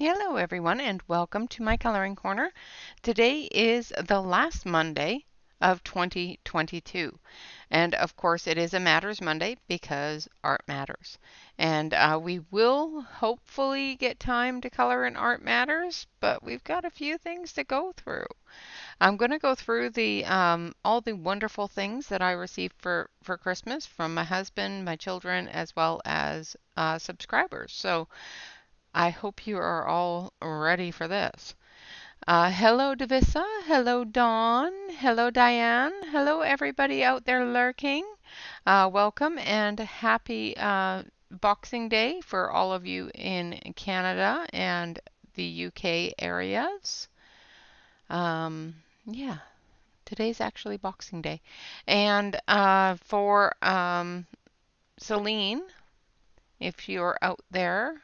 Hello everyone and welcome to my coloring corner. Today is the last Monday of 2022 and of course it is a Matters Monday because art matters. And we will hopefully get time to color in Art Matters, but we've got a few things to go through. I'm going to go through the all the wonderful things that I received for Christmas from my husband, my children, as well as subscribers. So I hope you are all ready for this. Hello, Davissa. Hello, Dawn. Hello, Diane. Hello, everybody out there lurking. Welcome and happy Boxing Day for all of you in Canada and the UK areas. Yeah, today's actually Boxing Day. And for Celine, if you're out there,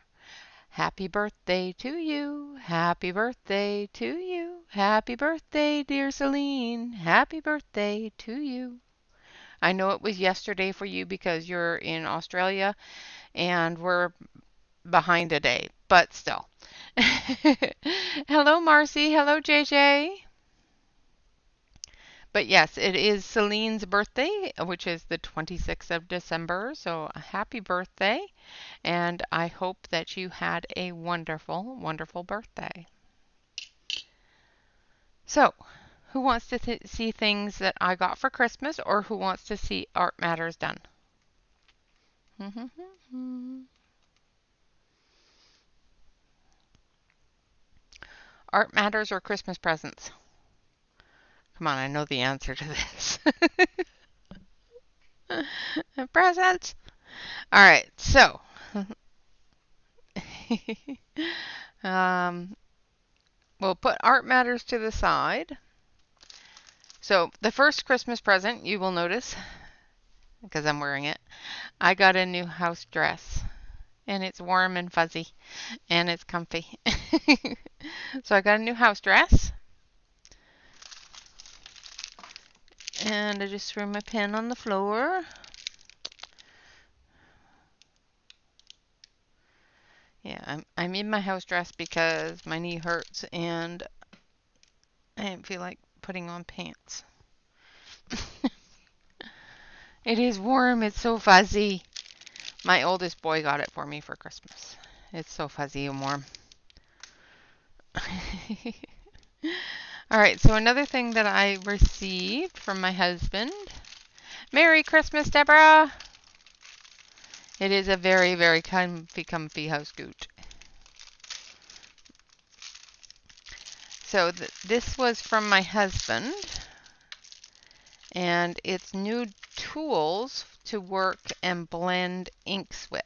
happy birthday to you. Happy birthday to you. Happy birthday, dear Celine. Happy birthday to you. I know it was yesterday for you because you're in Australia and we're behind a day, but still. Hello, Marcy. Hello, JJ. But yes, it is Celine's birthday, which is the 26th of December. So happy birthday. And I hope that you had a wonderful, wonderful birthday. So, who wants to see things that I got for Christmas, or who wants to see Art Matters done? Art Matters or Christmas presents? Come on, I know the answer to this. Presents! All right, so we'll put Art Matters to the side. So the first Christmas present, you will notice, because I'm wearing it, I got a new house dress. And it's warm and fuzzy. And it's comfy. So I got a new house dress. And I just threw my pen on the floor. Yeah, I'm in my house dress because my knee hurts and I didn't feel like putting on pants. It is warm. It's so fuzzy. My oldest boy got it for me for Christmas. It's so fuzzy and warm. All right, so another thing that I received from my husband. Merry Christmas, Deborah! It is a very, very comfy house scoot. So this was from my husband, and it's new tools to work and blend inks with.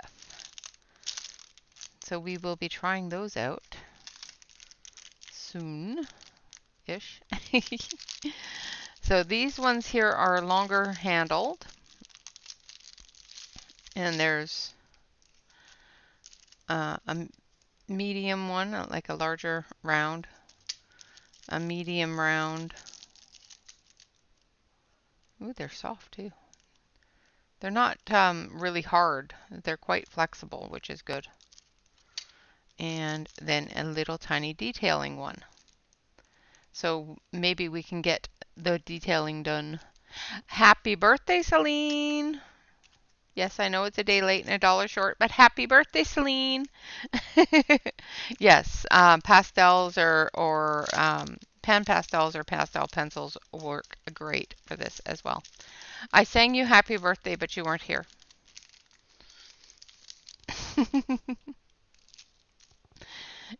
So we will be trying those out soon-ish. So these ones here are longer handled, and there's a medium one, like a larger round, a medium round. Ooh, they're soft too. They're not really hard. They're quite flexible, which is good. And then a little tiny detailing one. So maybe we can get the detailing done. Happy birthday, Celine! Yes, I know it's a day late and $1 short, but happy birthday, Celine! Yes, pastels or pan pastels or pastel pencils work great for this as well. I sang you happy birthday, but you weren't here.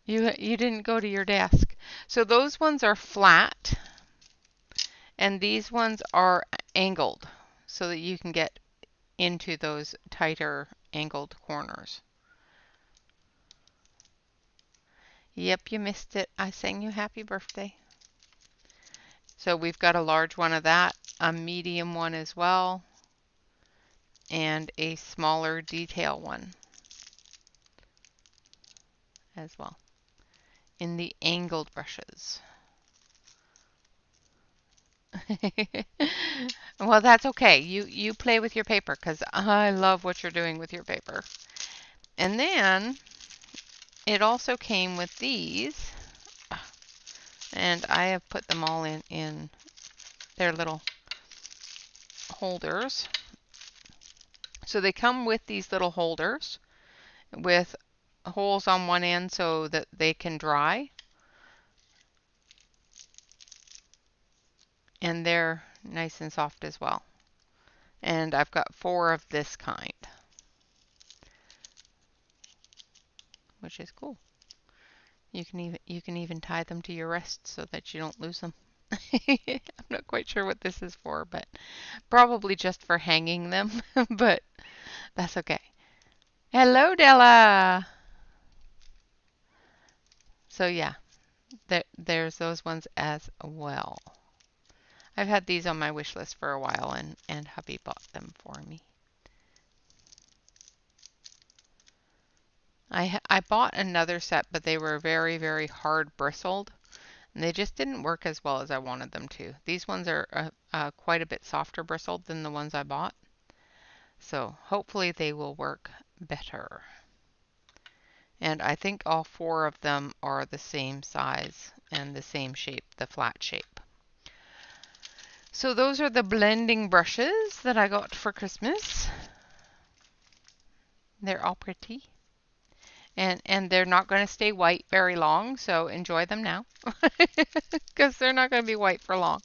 You didn't go to your desk. So those ones are flat, and these ones are angled so that you can get into those tighter angled corners. Yep, you missed it. I sang you happy birthday. So we've got a large one of that, a medium one as well, and a smaller detail one as well in the angled brushes. Well, that's okay. You play with your paper because I love what you're doing with your paper. And then it also came with these, and I have put them all in their little holders. So they come with these little holders with holes on one end so that they can dry. And they're nice and soft as well. And I've got 4 of this kind, which is cool. You can even tie them to your wrist so that you don't lose them. I'm not quite sure what this is for, but probably just for hanging them, but that's okay. Hello, Della! So yeah, there's those ones as well. I've had these on my wish list for a while, and hubby bought them for me. I bought another set, but they were very, very hard bristled, and they just didn't work as well as I wanted them to. These ones are quite a bit softer bristled than the ones I bought, so hopefully they will work better. And I think all 4 of them are the same size and the same shape, the flat shape. So those are the blending brushes that I got for Christmas. They're all pretty. And they're not going to stay white very long, so enjoy them now. Because they're not going to be white for long.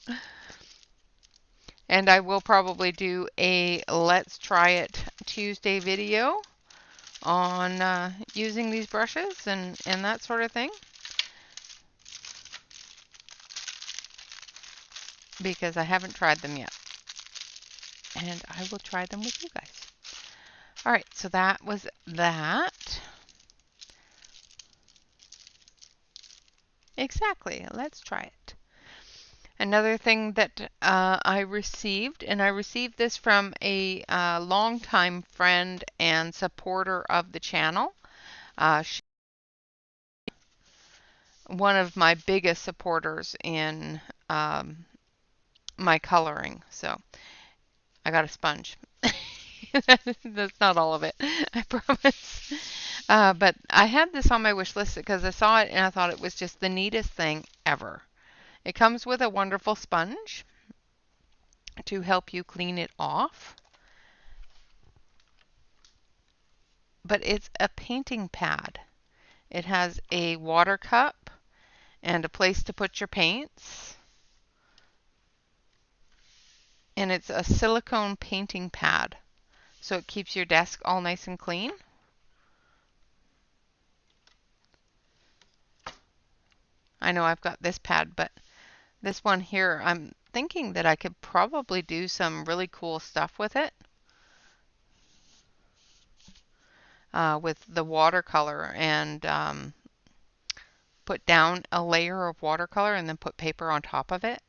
And I will probably do a Let's Try It Tuesday video on using these brushes and that sort of thing. Because I haven't tried them yet. And I will try them with you guys. Alright, so that was that. Exactly, let's try it. Another thing that I received, and I received this from a longtime friend and supporter of the channel. One of my biggest supporters in my coloring. So I got a sponge. That's not all of it, I promise. But I had this on my wish list because I saw it and I thought it was just the neatest thing ever. It comes with a wonderful sponge to help you clean it off. But it's a painting pad. It has a water cup and a place to put your paints. And it's a silicone painting pad, so it keeps your desk all nice and clean. I know I've got this pad, but this one here, I'm thinking that I could probably do some really cool stuff with it. With the watercolor and put down a layer of watercolor and then put paper on top of it.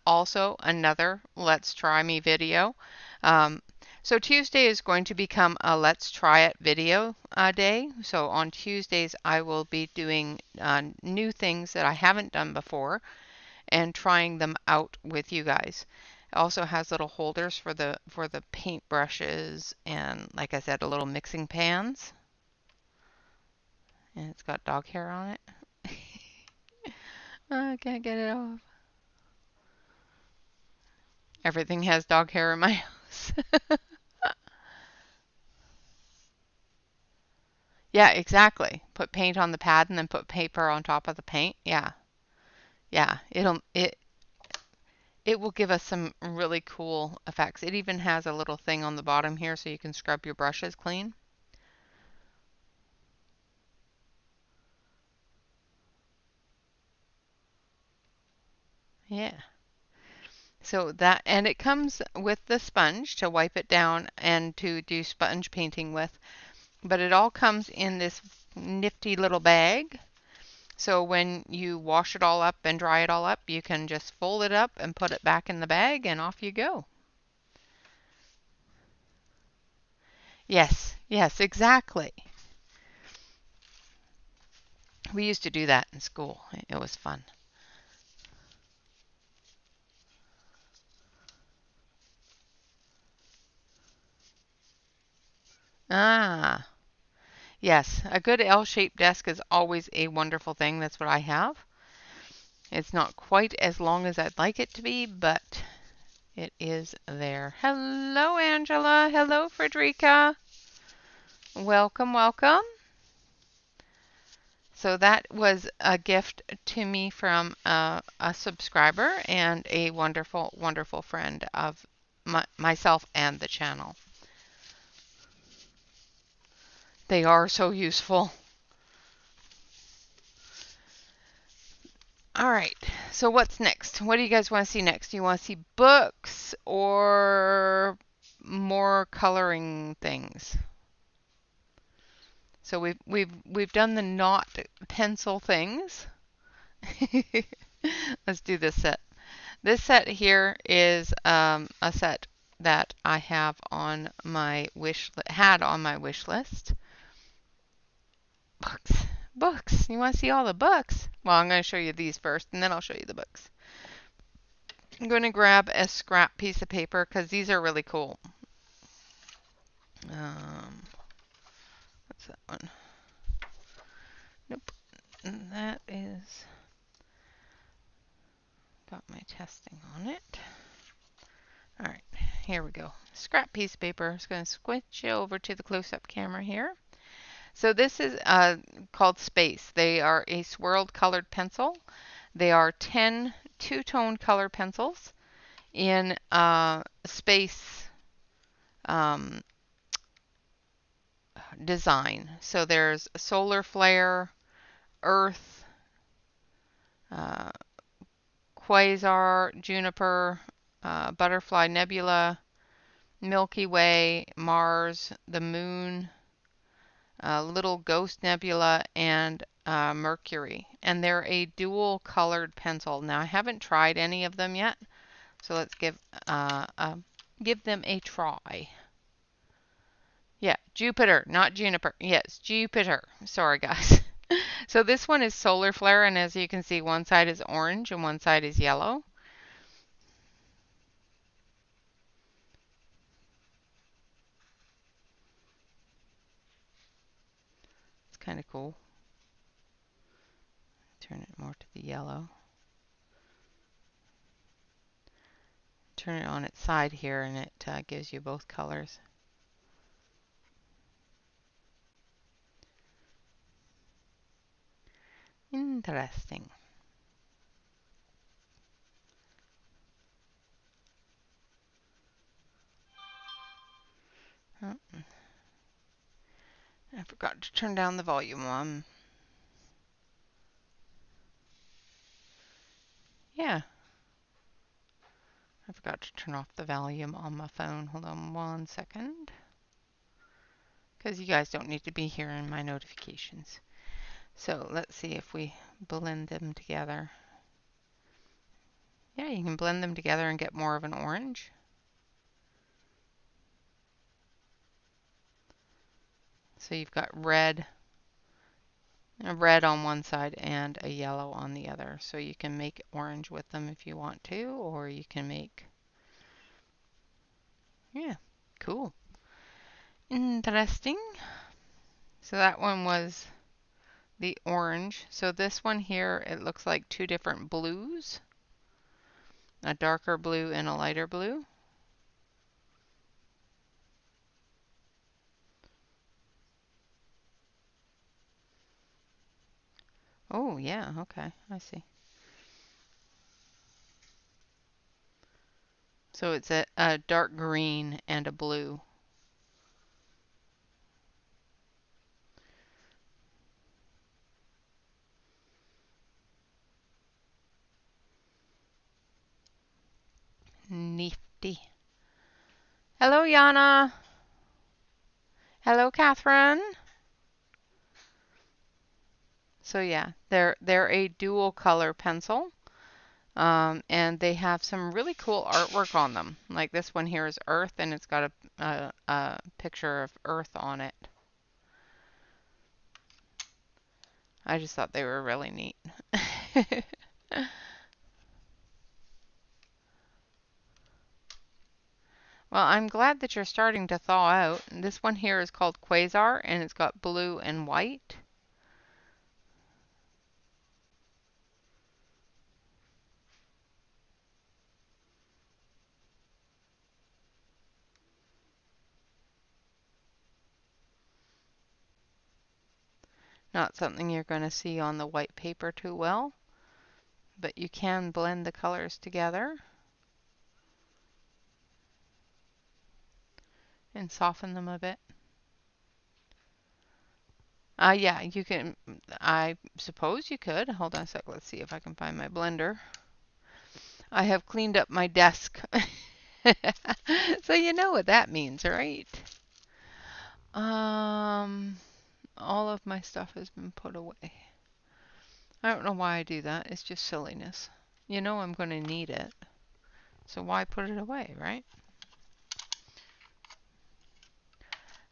Also, another Let's Try Me video. Um, so Tuesday is going to become a Let's Try It video day. So on Tuesdays, I will be doing new things that I haven't done before and trying them out with you guys. It also has little holders for the paint brushes and, like I said, a little mixing pans. And it's got dog hair on it. I can't get it off. Everything has dog hair in my house. Yeah, exactly. Put paint on the pad and then put paper on top of the paint. Yeah. Yeah, it will give us some really cool effects. It even has a little thing on the bottom here so you can scrub your brushes clean. Yeah. So that, and it comes with the sponge to wipe it down and to do sponge painting with. But it all comes in this nifty little bag. So when you wash it all up and dry it all up, you can just fold it up and put it back in the bag and off you go. Yes, yes, exactly. We used to do that in school. It was fun. Ah, yes. A good L-shaped desk is always a wonderful thing. That's what I have. It's not quite as long as I'd like it to be, but it is there. Hello, Angela. Hello, Frederica. Welcome, welcome. So that was a gift to me from a subscriber and a wonderful, wonderful friend of myself and the channel. They are so useful. All right, so what's next? What do you guys want to see next? Do you want to see books or more coloring things? So we've done the not pencil things. Let's do this set. This set here is a set that I have on my had on my wish list. Books. Books. You want to see all the books? Well, I'm going to show you these first, and then I'll show you the books. I'm going to grab a scrap piece of paper because these are really cool. What's that one? Nope. That is got my testing on it. All right, here we go. Scrap piece of paper. I'm just going to switch over to the close-up camera here. So this is called Space. They are a swirled colored pencil. They are 10 two-tone color pencils in space design. So there's solar flare, Earth, uh, quasar, juniper, butterfly nebula, Milky Way, Mars, the moon, little ghost nebula, and Mercury. And they're a dual colored pencil. Now I haven't tried any of them yet, so let's give them a try. Yeah, Jupiter, not juniper. Yes, Jupiter. Sorry, guys. So this one is solar flare, and as you can see, one side is orange and one side is yellow. It's kind of cool. Turn it more to the yellow. Turn it on its side here, and it gives you both colors. Interesting. Oh, I forgot to turn down the volume. Yeah, I forgot to turn off the volume on my phone. Hold on 1 second. Because you guys don't need to be hearing my notifications. So let's see if we blend them together. Yeah, you can blend them together and get more of an orange. So you've got red, a red on one side and a yellow on the other. So you can make orange with them if you want to, or you can make, yeah, cool. Interesting. So that one was the orange. So this one here, it looks like two different blues, a darker blue and a lighter blue. Oh, yeah, okay, I see. So it's a dark green and a blue. Nifty. Hello, Yana. Hello, Catherine. So yeah, they're a dual color pencil. And they have some really cool artwork on them. Like this one here is Earth, and it's got a picture of Earth on it. I just thought they were really neat. Well, I'm glad that you're starting to thaw out. This one here is called Quasar, and it's got blue and white. Not something you're going to see on the white paper too well, but you can blend the colors together and soften them a bit. Yeah, you can, I suppose you could. Hold on a sec, let's see if I can find my blender. I have cleaned up my desk. So you know what that means, right? All of my stuff has been put away. I don't know why I do that. It's just silliness. You know I'm going to need it. So why put it away, right?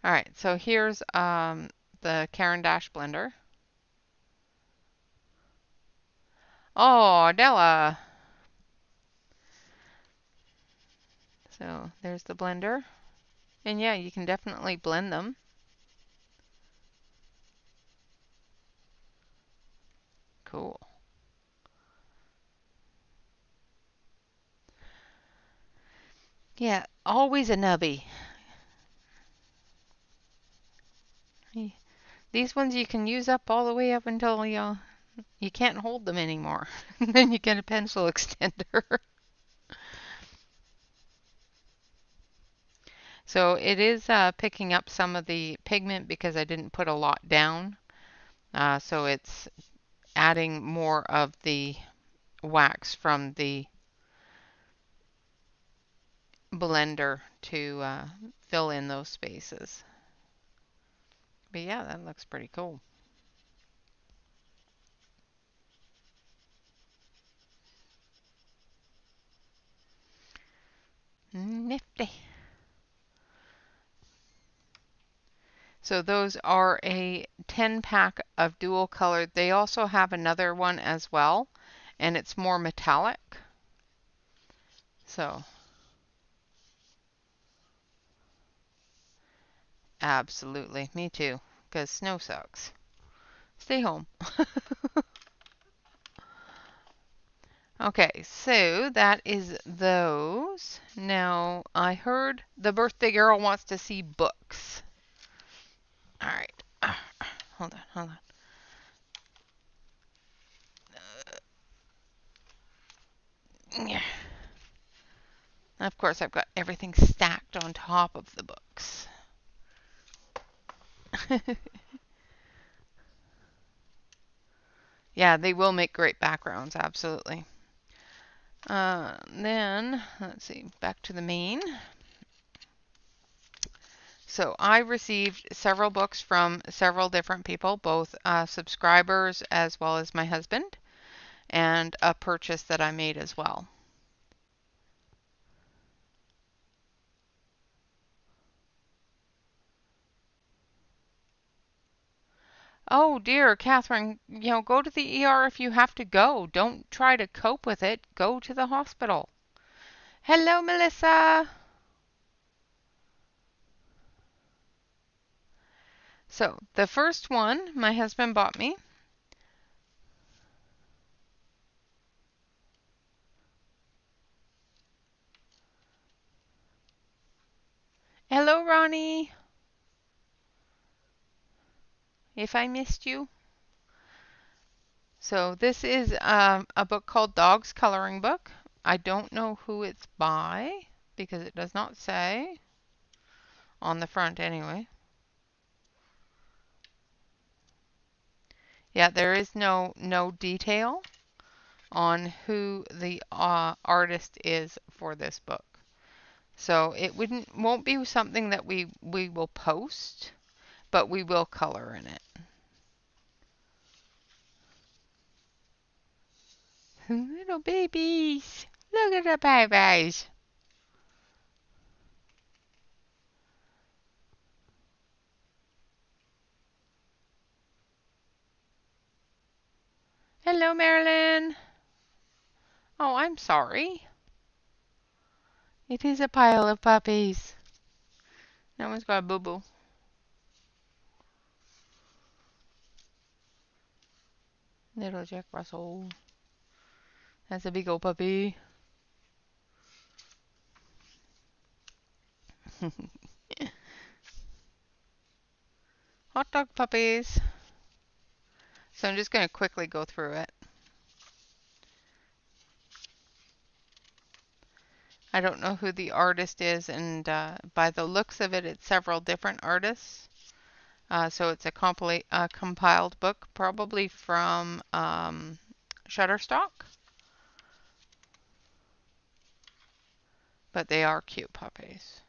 All right, so here's the Caran d'Ache blender. Oh, Della. So there's the blender. And yeah, you can definitely blend them. Cool. Yeah, always a nubby. These ones you can use up all the way up until you can't hold them anymore. Then you get a pencil extender. So it is picking up some of the pigment because I didn't put a lot down. So it's adding more of the wax from the blender to fill in those spaces. But yeah, that looks pretty cool. Nifty. So those are a 10-pack of dual colored. They also have another one as well, and it's more metallic. So absolutely, me too, because snow sucks. Stay home. Okay, so that is those. Now, I heard the birthday girl wants to see books. All right. Hold on, hold on. Of course, I've got everything stacked on top of the books. Yeah, they will make great backgrounds, absolutely. Then, let's see, back to the main. So I received several books from several different people, both subscribers as well as my husband, and a purchase that I made as well. Oh dear, Catherine, go to the ER if you have to go. Don't try to cope with it. Go to the hospital. Hello, Melissa. So the first one my husband bought me. Hello, Ronnie. If I missed you. So this is a book called Dog's Coloring Book. I don't know who it's by because it does not say on the front anyway. Yeah, there is no detail on who the artist is for this book. So it won't be something that we will post, but we will color in it. Little babies. Look at the babies. Hello, Marilyn. Oh, I'm sorry. It is a pile of puppies. That one's got a boo-boo. Little Jack Russell. That's a big old puppy. Hot dog puppies. So I'm just going to quickly go through it. I don't know who the artist is, and by the looks of it, it's several different artists. So it's a compiled book, probably from Shutterstock. But they are cute puppies.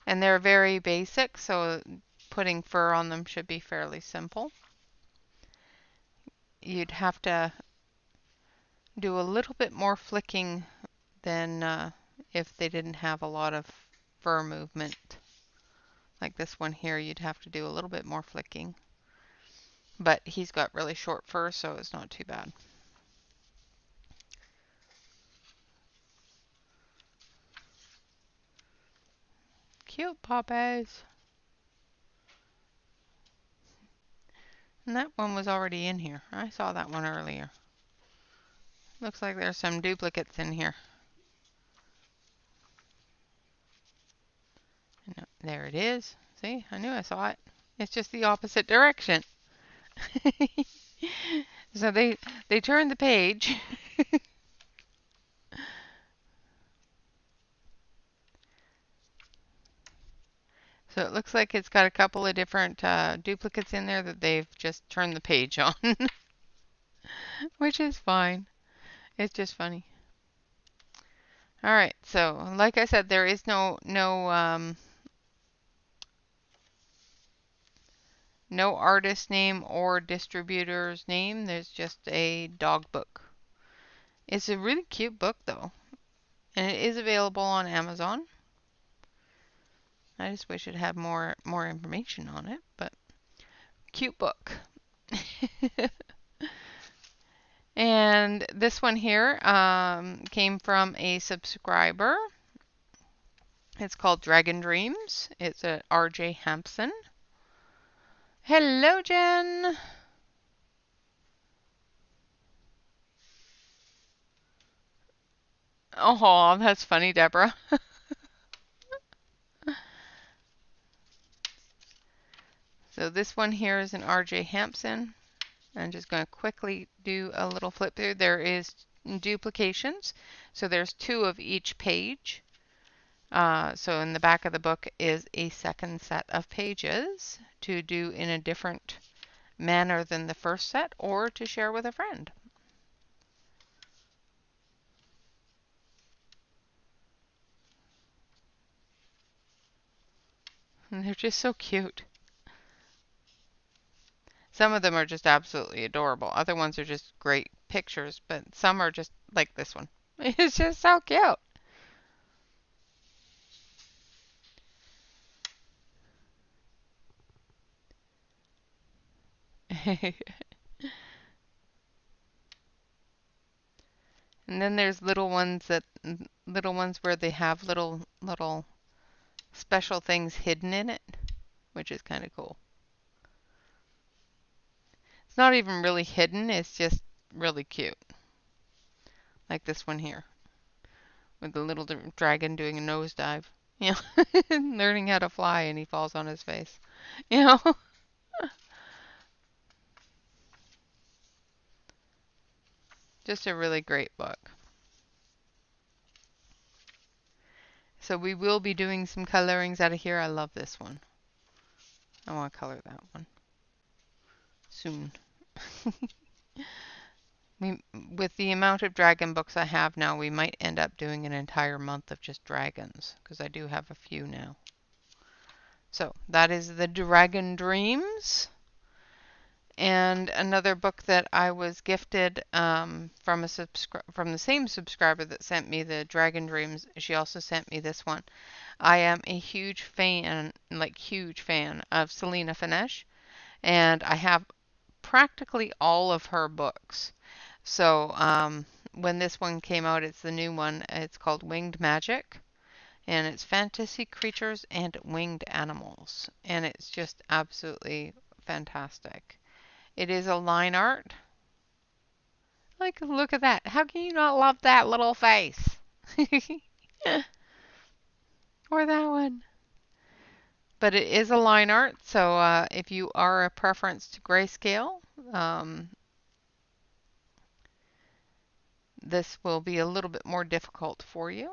And they're very basic, so putting fur on them should be fairly simple. You'd have to do a little bit more flicking than if they didn't have a lot of fur movement. Like this one here, you'd have to do a little bit more flicking. But he's got really short fur, so it's not too bad. Cute puppies. And that one was already in here. I saw that one earlier. Looks like there's some duplicates in here. No, there it is. See, I knew I saw it. It's just the opposite direction. So they turned the page. So it looks like it's got a couple of different duplicates in there that they've just turned the page on. Which is fine. It's just funny. All right, so like I said, there is no artist name or distributor's name. There's just a dog book. It's a really cute book though, and it is available on Amazon. I just wish it had more information on it, but cute book. And this one here came from a subscriber. It's called Dragon Dreams. It's a RJ Hampson. Hello, Jen. Oh, that's funny, Deborah. So this one here is an RJ Hampson. I'm just going to quickly do a little flip through. There is duplications, so there's 2 of each page. So in the back of the book is a second set of pages to do in a different manner than the first set or to share with a friend. And they're just so cute. Some of them are just absolutely adorable. Other ones are just great pictures, but some are just like this one. It's just so cute. And then there's little ones where they have little special things hidden in it, which is kind of cool. It's not even really hidden, it's just really cute. Like this one here with the little dragon doing a nosedive. You know, learning how to fly and he falls on his face. You know? Just a really great book. So we will be doing some colorings out of here. I love this one. I want to color that one soon. With the amount of dragon books I have now, we might end up doing an entire month of just dragons, because I do have a few now. So that is the Dragon Dreams. And another book that I was gifted from the same subscriber that sent me the Dragon Dreams. She also sent me this one. I am a huge fan, like huge fan of Selena Finesh, and I have practically all of her books. So when this one came out, it's the new one. It's called Winged Magic, and it's fantasy creatures and winged animals, and it's just absolutely fantastic. It is a line art. Like, look at that. How can you not love that little face? Or that one. But it is a line art, so if you are a preference to grayscale, this will be a little bit more difficult for you.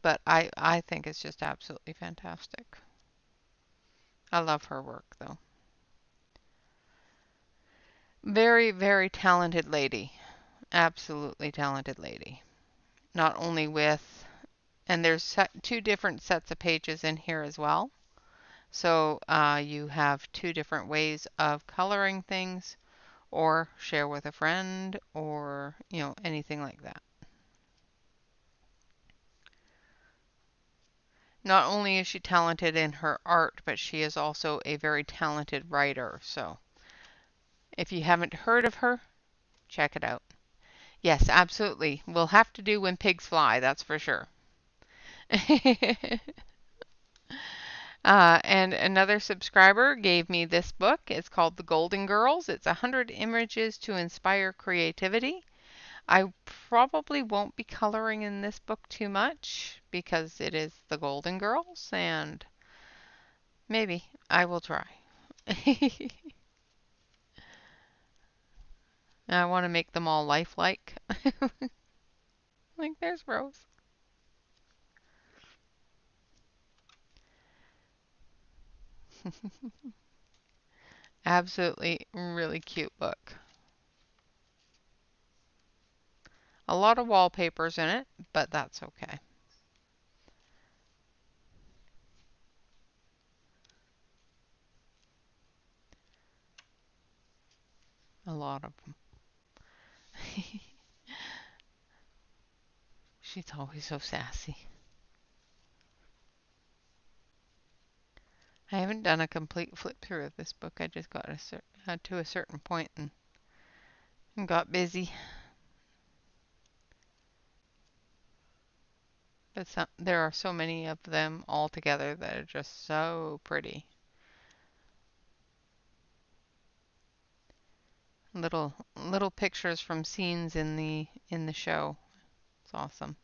But I think it's just absolutely fantastic. I love her work, though. Very, very talented lady. Absolutely talented lady. Not only with, and there's 2 different sets of pages in here as well. So you have 2 different ways of coloring things, or share with a friend, or anything like that. Not only is she talented in her art, but she is also a very talented writer. So if you haven't heard of her, check it out. Yes, absolutely. We'll have to do When Pigs Fly, that's for sure. And another subscriber gave me this book. It's called The Golden Girls. It's 100 images to inspire creativity. I probably won't be coloring in this book too much because it is The Golden Girls, and maybe I will try. I want to make them all lifelike. Like, there's Rose. Absolutely really cute book. A lot of wallpapers in it, but that's okay. A lot of them. She's always so sassy. I haven't done a complete flip through of this book. I just got to a certain point and got busy. But there are so many of them all together that are just so pretty. Little pictures from scenes in the show. It's awesome.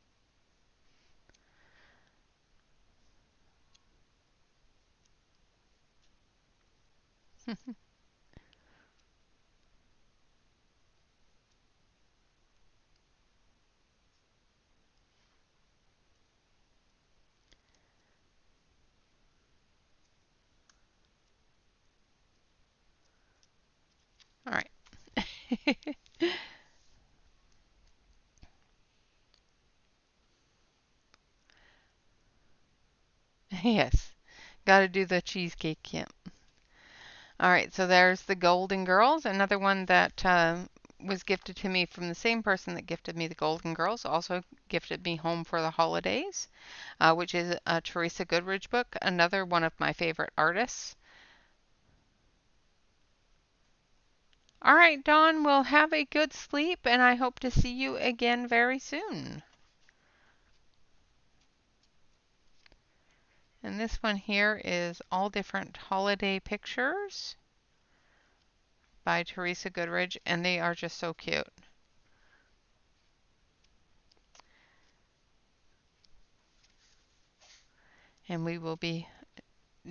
All right. Yes. Got to do the cheesecake, yeah. All right, so there's the Golden Girls, another one that was gifted to me from the same person that gifted me the Golden Girls, also gifted me Home for the Holidays, which is a Teresa Goodridge book, another one of my favorite artists. All right, Dawn, we'll have a good sleep, and I hope to see you again very soon. And this one here is All Different Holiday Pictures by Teresa Goodridge, and they are just so cute. And we will be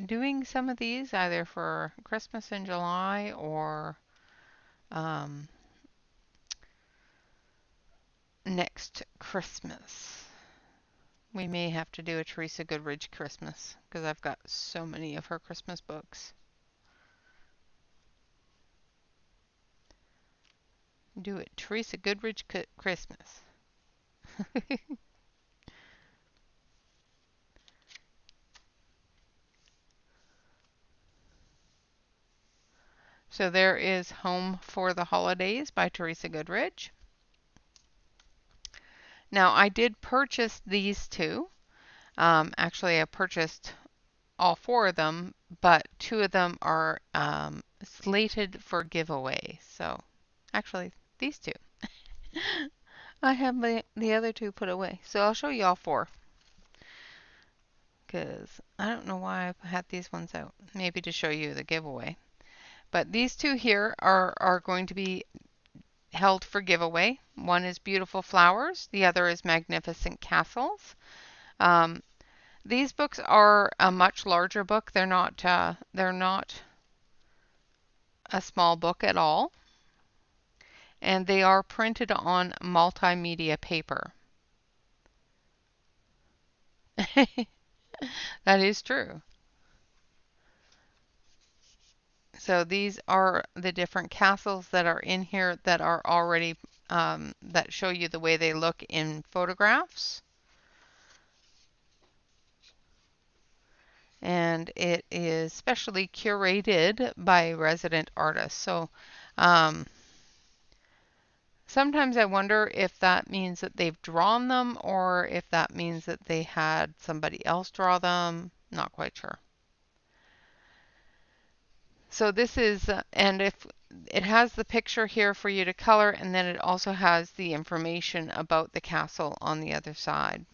doing some of these either for Christmas in July or um, next Christmas. We may have to do a Teresa Goodridge Christmas because I've got so many of her Christmas books. Do it, Teresa Goodridge Christmas. So there is Home for the Holidays by Teresa Goodridge. Now I did purchase these two. Actually, I purchased all four of them, but two of them are slated for giveaway. So actually, these two. I have the other two put away. So I'll show you all four. Because I don't know why I had these ones out. Maybe to show you the giveaway. But these two here are going to be held for giveaway. One is Beautiful Flowers. The other is Magnificent Castles. Um, these books are a much larger book. They're not a small book at all. And they are printed on multimedia paper. That is true. So these are the different castles that are in here that are already that show you the way they look in photographs. And it is specially curated by resident artists. So um, sometimes I wonder if that means that they've drawn them or if that means that they had somebody else draw them. Not quite sure. So this is, and if it has the picture here for you to color, and then it also has the information about the castle on the other side.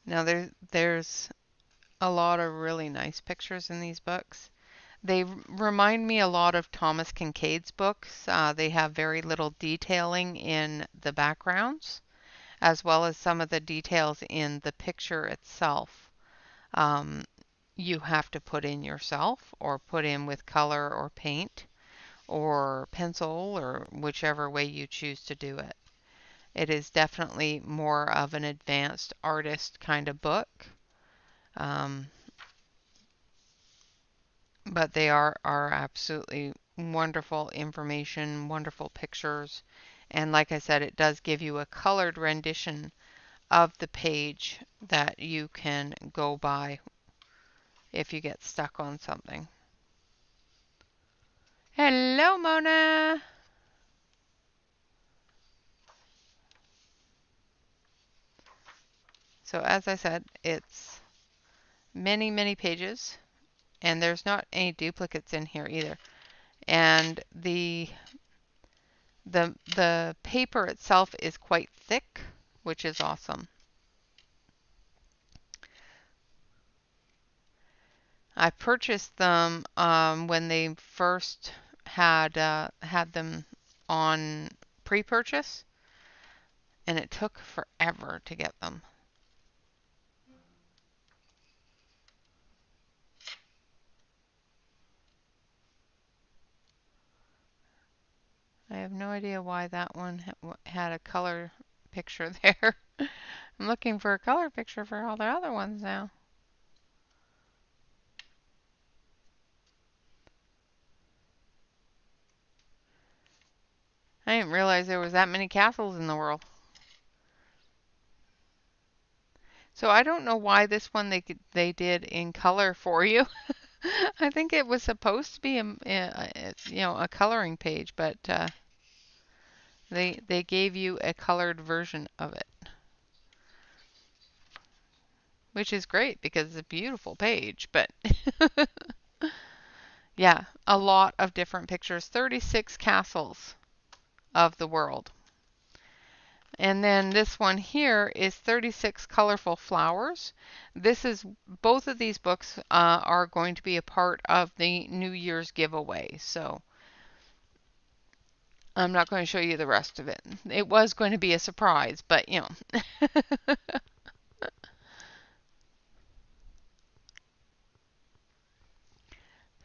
Now there's a lot of really nice pictures in these books. They remind me a lot of Thomas Kincaid's books. They have very little detailing in the backgrounds, as well as some of the details in the picture itself. Um, you have to put in yourself or put in with color or paint or pencil or whichever way you choose to do it. It is definitely more of an advanced artist kind of book. Um, but they are absolutely wonderful information, wonderful pictures. And like I said, it does give you a colored rendition of the page that you can go by if you get stuck on something. Hello, Mona. So as I said, it's many, many pages, and there's not any duplicates in here either. And the paper itself is quite thick, which is awesome. I purchased them when they first had them on pre-purchase, and it took forever to get them. I have no idea why that one had a color picture there. I'm looking for a color picture for all the other ones now. I didn't realize there was that many castles in the world. So I don't know why this one they did in color for you. I think it was supposed to be a coloring page, but they gave you a colored version of it, which is great because it's a beautiful page. But yeah, a lot of different pictures, 36 castles of the world. And then this one here is 36 colorful flowers. This is both of these books are going to be a part of the New Year's giveaway. So I'm not going to show you the rest of it. It was going to be a surprise, but you know.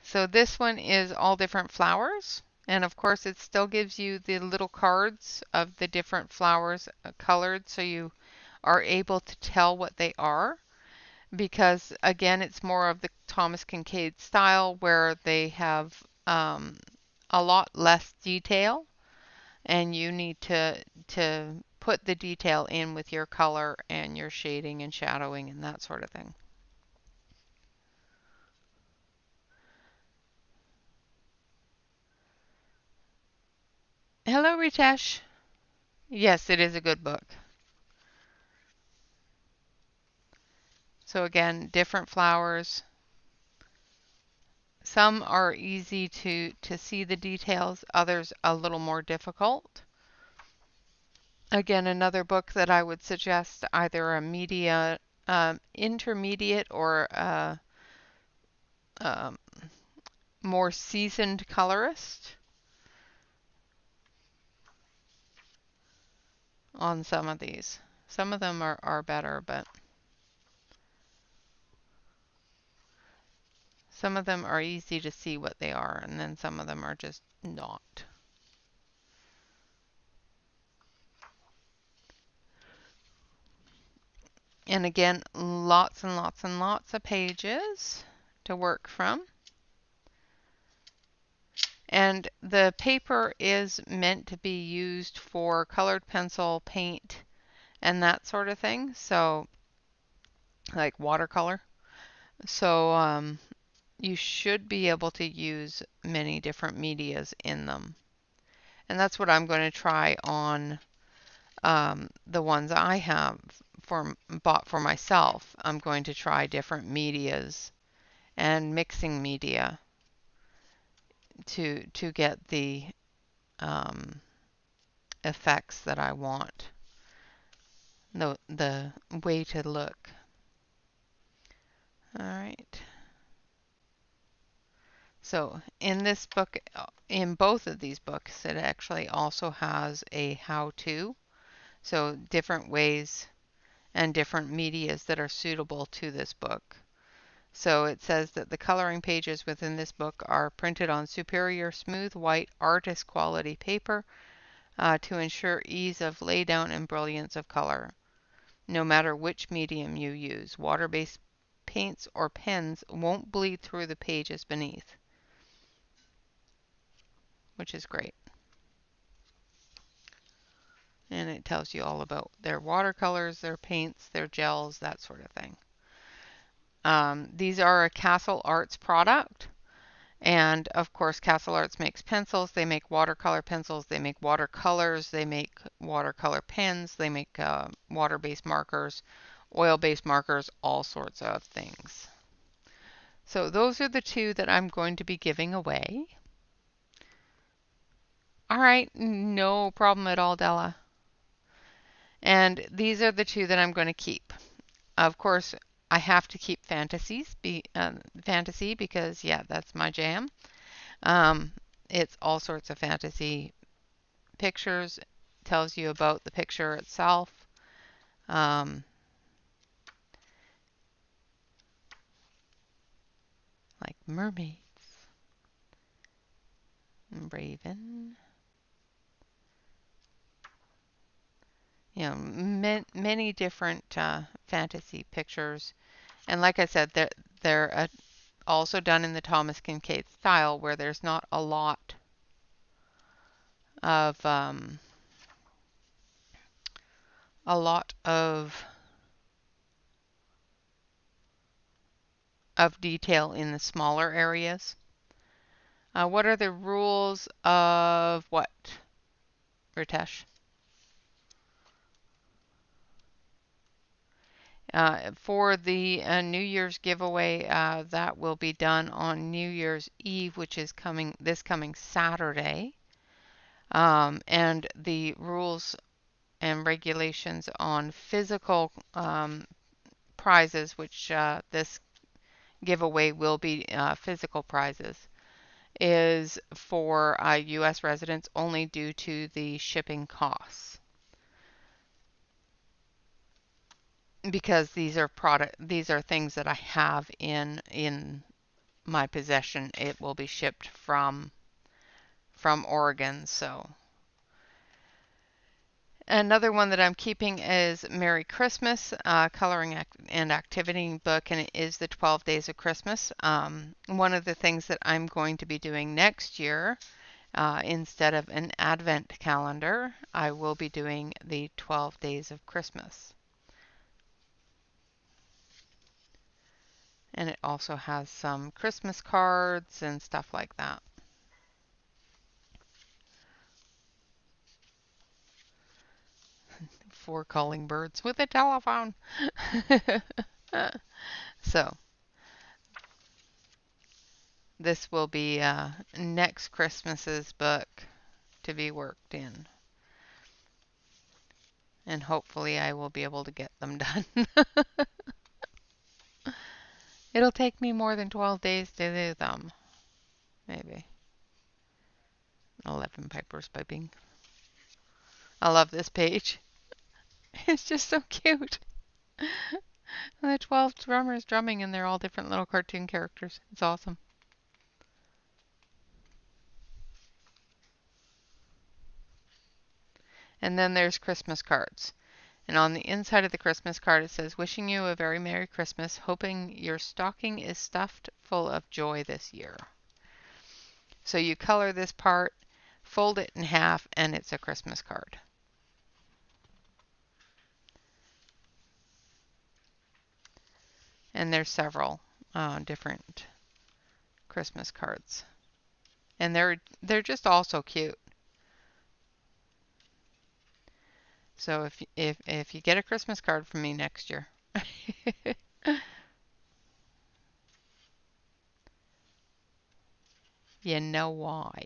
So this one is all different flowers. And of course, it still gives you the little cards of the different flowers colored so you are able to tell what they are. Because again, it's more of the Thomas Kincaid style where they have a lot less detail and you need to put the detail in with your color and your shading and shadowing and that sort of thing. Hello, Ritesh. Yes, it is a good book. So again, different flowers. Some are easy to see the details, others a little more difficult. Again, another book that I would suggest either a media intermediate or a um, more seasoned colorist on some of these. Some of them are better, but some of them are easy to see what they are, and then some of them are just not. And again, lots and lots and lots of pages to work from. And the paper is meant to be used for colored pencil, paint, and that sort of thing. So, like watercolor. So, you should be able to use many different medias in them. And that's what I'm going to try on the ones I have bought for myself. I'm going to try different medias and mixing media to get the um, effects that I want, the way to look. All right. So in this book, in both of these books, it actually also has a how-to. So different ways and different medias that are suitable to this book. So it says that the coloring pages within this book are printed on superior smooth white artist quality paper to ensure ease of laydown and brilliance of color. No matter which medium you use, water-based paints or pens won't bleed through the pages beneath, which is great. And it tells you all about their watercolors, their paints, their gels, that sort of thing. These are a Castle Arts product. And of course, Castle Arts makes pencils, they make watercolor pencils, they make watercolors, they make watercolor pens, they make water-based markers, oil-based markers, all sorts of things. So those are the two that I'm going to be giving away. All right, no problem at all, Della. And these are the two that I'm going to keep. Of course, I have to keep fantasy because, yeah, that's my jam. It's all sorts of fantasy pictures, tells you about the picture itself. Like mermaids, raven, you know, many different fantasy pictures. And like I said, they're also done in the Thomas Kincaid style where there's not a lot of a lot of detail in the smaller areas. What are the rules of what, Ritesh? For the New Year's giveaway, that will be done on New Year's Eve, which is this coming Saturday. And the rules and regulations on physical prizes, which this giveaway will be physical prizes, is for U.S. residents only due to the shipping costs. Because these are things that I have in my possession. It will be shipped from Oregon, so. Another one that I'm keeping is Merry Christmas, coloring and activity book, and it is the 12 Days of Christmas. One of the things that I'm going to be doing next year, instead of an Advent calendar, I will be doing the 12 Days of Christmas. And it also has some Christmas cards and stuff like that. For calling birds with a telephone. So, this will be next Christmas's book to be worked in. And hopefully I will be able to get them done. It'll take me more than 12 days to do them. Maybe. 11 pipers piping. I love this page. It's just so cute. The 12 drummers drumming, and they're all different little cartoon characters. It's awesome. And then there's Christmas cards. And on the inside of the Christmas card it says, "Wishing you a very Merry Christmas, hoping your stocking is stuffed full of joy this year." So you color this part, fold it in half, and it's a Christmas card. And there's several different Christmas cards. And they're just all so cute. So if you get a Christmas card from me next year. You know why.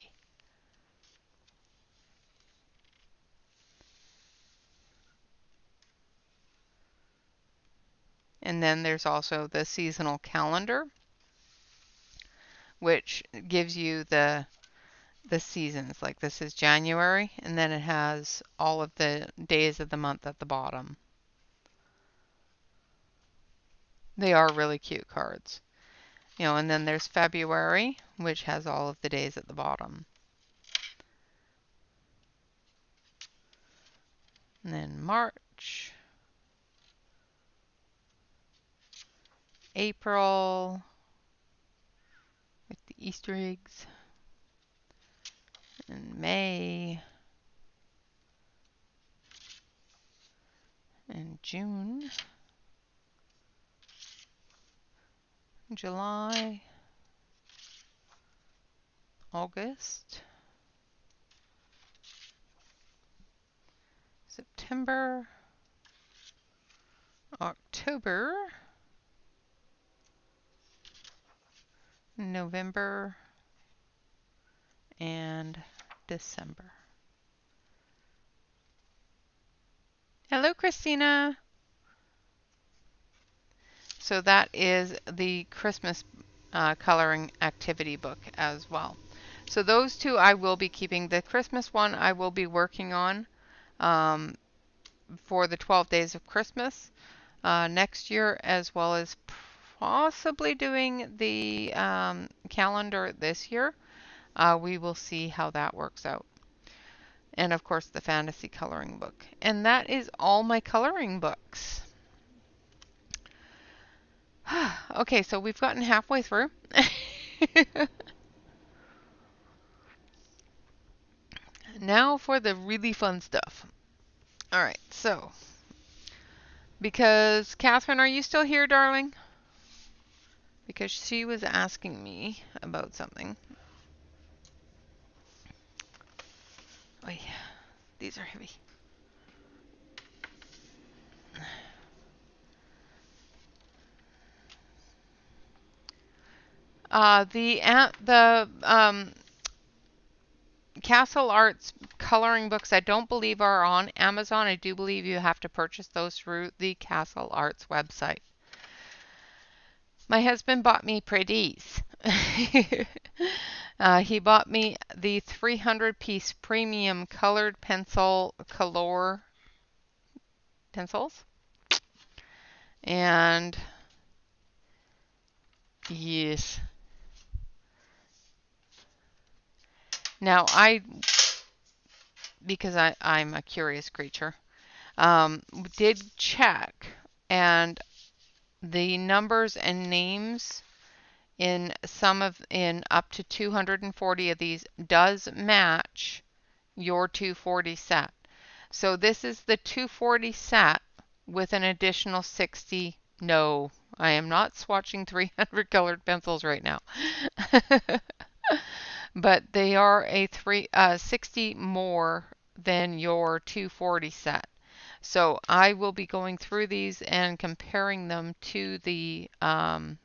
And then there's also the seasonal calendar, which gives you the seasons. Like this is January, and then it has all of the days of the month at the bottom. They are really cute cards. And then there's February, which has all of the days at the bottom. And then March, April, with the Easter eggs, and May, and June, July, August, September, October, November, and December. Hello, Christina. So that is the Christmas coloring activity book as well. So those two I will be keeping. The Christmas one I will be working on for the 12 Days of Christmas next year, as well as possibly doing the calendar this year. We will see how that works out. And of course the fantasy coloring book. And that is all my coloring books. Okay, so we've gotten halfway through. Now for the really fun stuff. All right, so because Catherine, are you still here, darling? Because she was asking me about something. Oh yeah, these are heavy. The Castle Arts coloring books I don't believe are on Amazon. I do believe you have to purchase those through the Castle Arts website. My husband bought me Predis. He bought me the 300-piece premium colored pencil color pencils. And yes. Now because I'm a curious creature, did check, and the numbers and names in up to 240 of these does match your 240 set. So this is the 240 set with an additional 60. No, I am not swatching 300 colored pencils right now. But they are 60 more than your 240 set. So I will be going through these and comparing them to the Color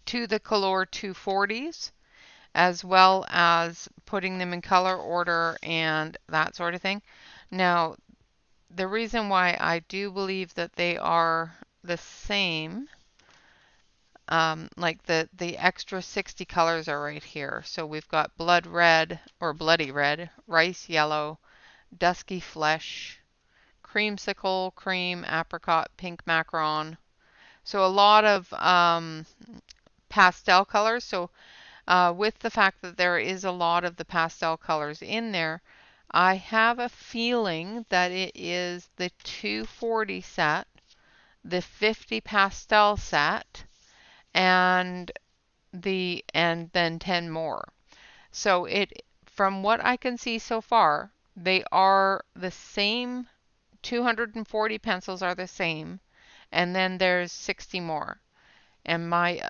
240s, as well as putting them in color order and that sort of thing. Now, the reason why I do believe that they are the same, like the extra 60 colors are right here. So we've got blood red or bloody red, rice yellow, dusky flesh, creamsicle, cream, apricot, pink macaron. So a lot of pastel colors. So with the fact that there is a lot of the pastel colors in there, I have a feeling that it is the 240 set, the 50 pastel set, and then 10 more. So from what I can see so far, they are the same. 240 pencils are the same, and then there's 60 more. And my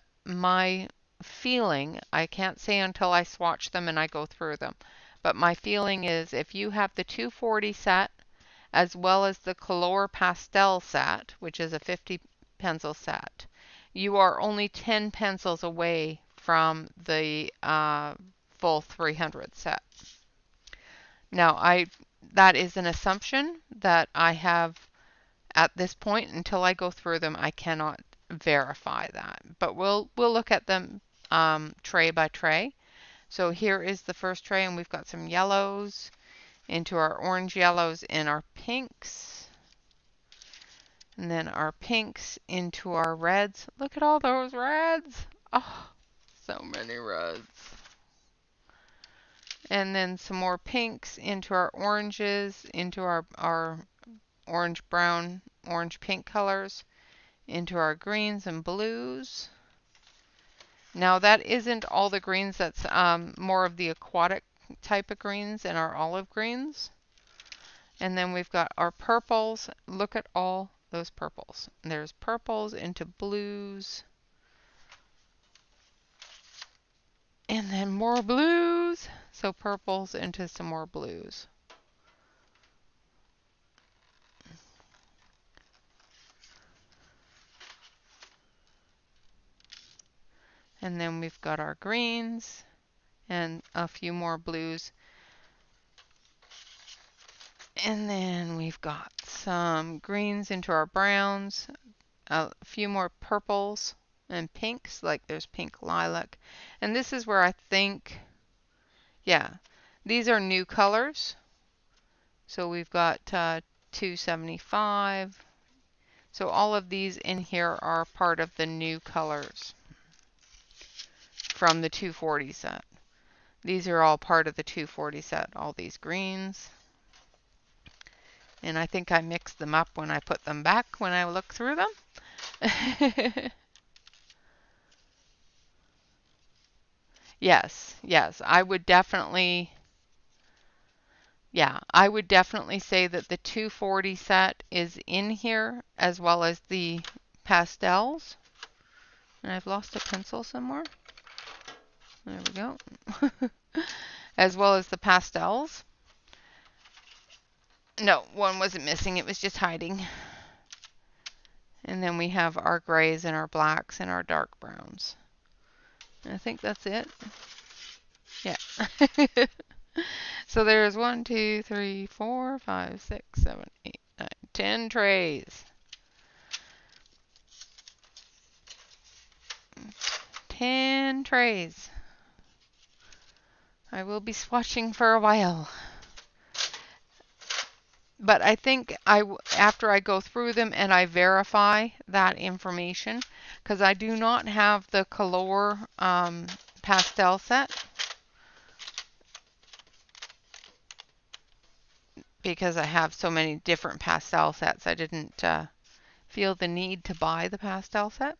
feeling, I can't say until I swatch them and I go through them, but my feeling is if you have the 240 set as well as the Color Pastel set, which is a 50 pencil set, you are only 10 pencils away from the full 300 set. Now, that is an assumption that I have at this point. Until I go through them, I cannot verify that. But we'll look at them tray by tray. So here is the first tray, and we've got some yellows into our orange yellows and our pinks. And then our pinks into our reds. Look at all those reds. Oh, so many reds. And then some more pinks into our oranges, into our orange brown, orange pink colors, into our greens and blues. Now that isn't all the greens, that's more of the aquatic type of greens and our olive greens. And then we've got our purples. Look at all those purples. There's purples into blues. And then more blues. So purples into some more blues. And then we've got our greens and a few more blues. And then we've got some greens into our browns, a few more purples and pinks, like there's pink lilac. And this is where I think, yeah, these are new colors. So we've got 275. So all of these in here are part of the new colors from the 240 set. These are all part of the 240 set, all these greens. And I think I mixed them up when I put them back when I look through them. Yes, I would definitely Yeah, I would definitely say that the 240 set is in here as well as the pastels. And I've lost a pencil somewhere. There we go. As well as the pastels. No, one wasn't missing. It was just hiding. And then we have our grays and our blacks and our dark browns. And I think that's it. Yeah. So there's 1, 2, 3, 4, 5, 6, 7, 8, 9, 10 trays. 10 trays. I will be swatching for a while. But I think after I go through them and I verify that information, because I do not have the Color pastel set, because I have so many different pastel sets, I didn't feel the need to buy the pastel set.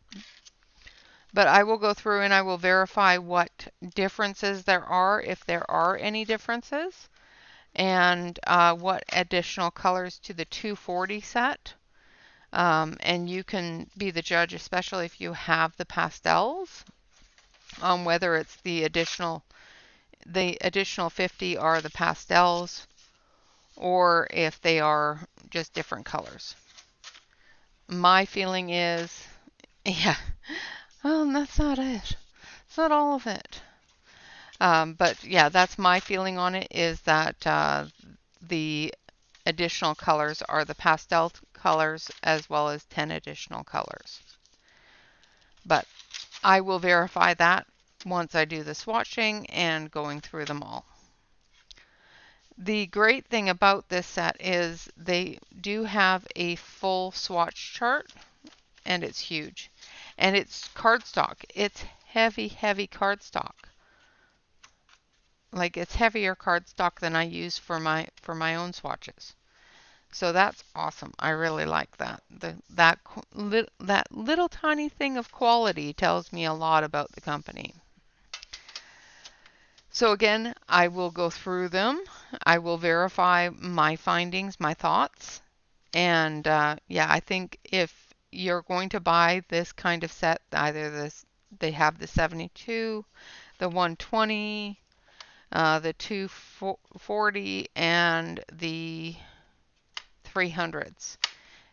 But I will go through and I will verify what differences there are, if there are any differences, and what additional colors to the 240 set. And you can be the judge, especially if you have the pastels, on whether it's the additional 50 are the pastels, or if they are just different colors. My feeling is, yeah, well, that's not it. It's not all of it. But yeah, that's my feeling on it, is that the additional colors are the pastel colors as well as 10 additional colors. But I will verify that once I do the swatching and going through them all. The great thing about this set is they do have a full swatch chart, and it's huge. And it's cardstock. It's heavy, heavy cardstock. Like, it's heavier cardstock than I use for my own swatches. So that's awesome. I really like that. That little tiny thing of quality tells me a lot about the company. So again, I will go through them. I will verify my findings, my thoughts. And yeah, I think if you're going to buy this kind of set, they have the 72, the 120, the 240, and the 300s.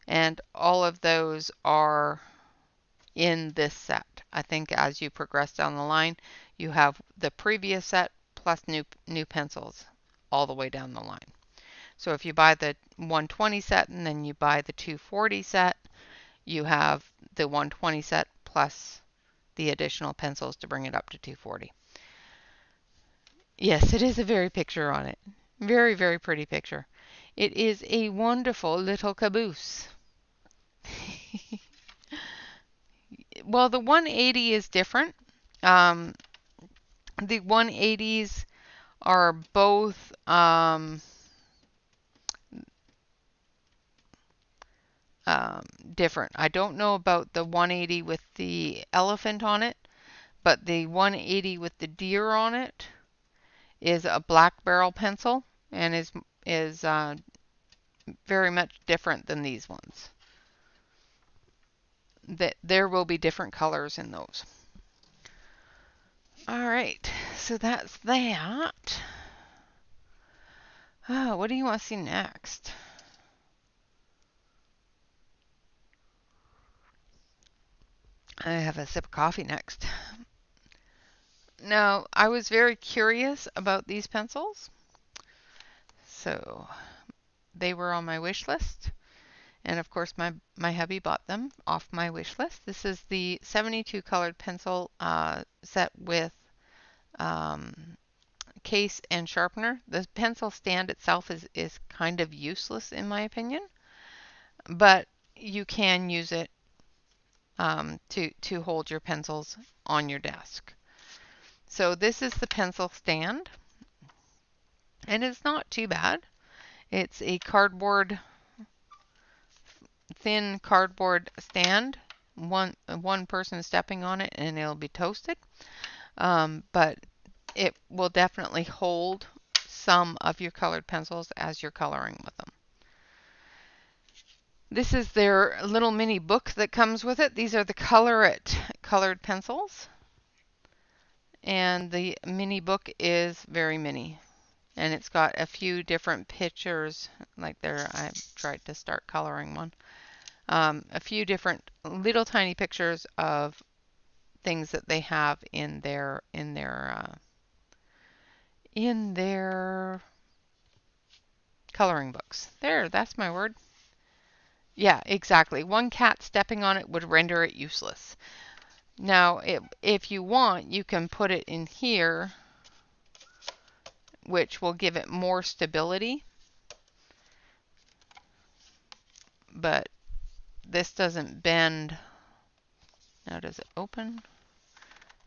And all of those are in this set. I think as you progress down the line, you have the previous set plus new pencils all the way down the line. So if you buy the 120 set and then you buy the 240 set, you have the 120 set plus the additional pencils to bring it up to 240. Yes, it is a very picture on it. Very, very pretty picture. It is a wonderful little caboose. Well, the 180 is different. The 180s are both different. I don't know about the 180 with the elephant on it, but the 180 with the deer on it is a black barrel pencil and is very much different than these ones. There will be different colors in those. All right, so that's that. Oh, what do you want to see next? I have a sip of coffee next. Now, I was very curious about these pencils, so they were on my wish list. And of course, my hubby bought them off my wish list. This is the 72 colored pencil set with case and sharpener. The pencil stand itself is kind of useless in my opinion, but you can use it to hold your pencils on your desk. So this is the pencil stand, and it's not too bad. It's a thin cardboard stand. One person stepping on it and it'll be toasted. But it will definitely hold some of your colored pencils as you're coloring with them. This is their little mini book that comes with it. These are the Color It colored pencils. And the mini book is very mini. And it's got a few different pictures, like there I tried to start coloring one. A few different little tiny pictures of things that they have in their coloring books. There, that's my word. Yeah, exactly. One cat stepping on it would render it useless. Now, if you want, you can put it in here, which will give it more stability. But this doesn't bend. Now, does it open?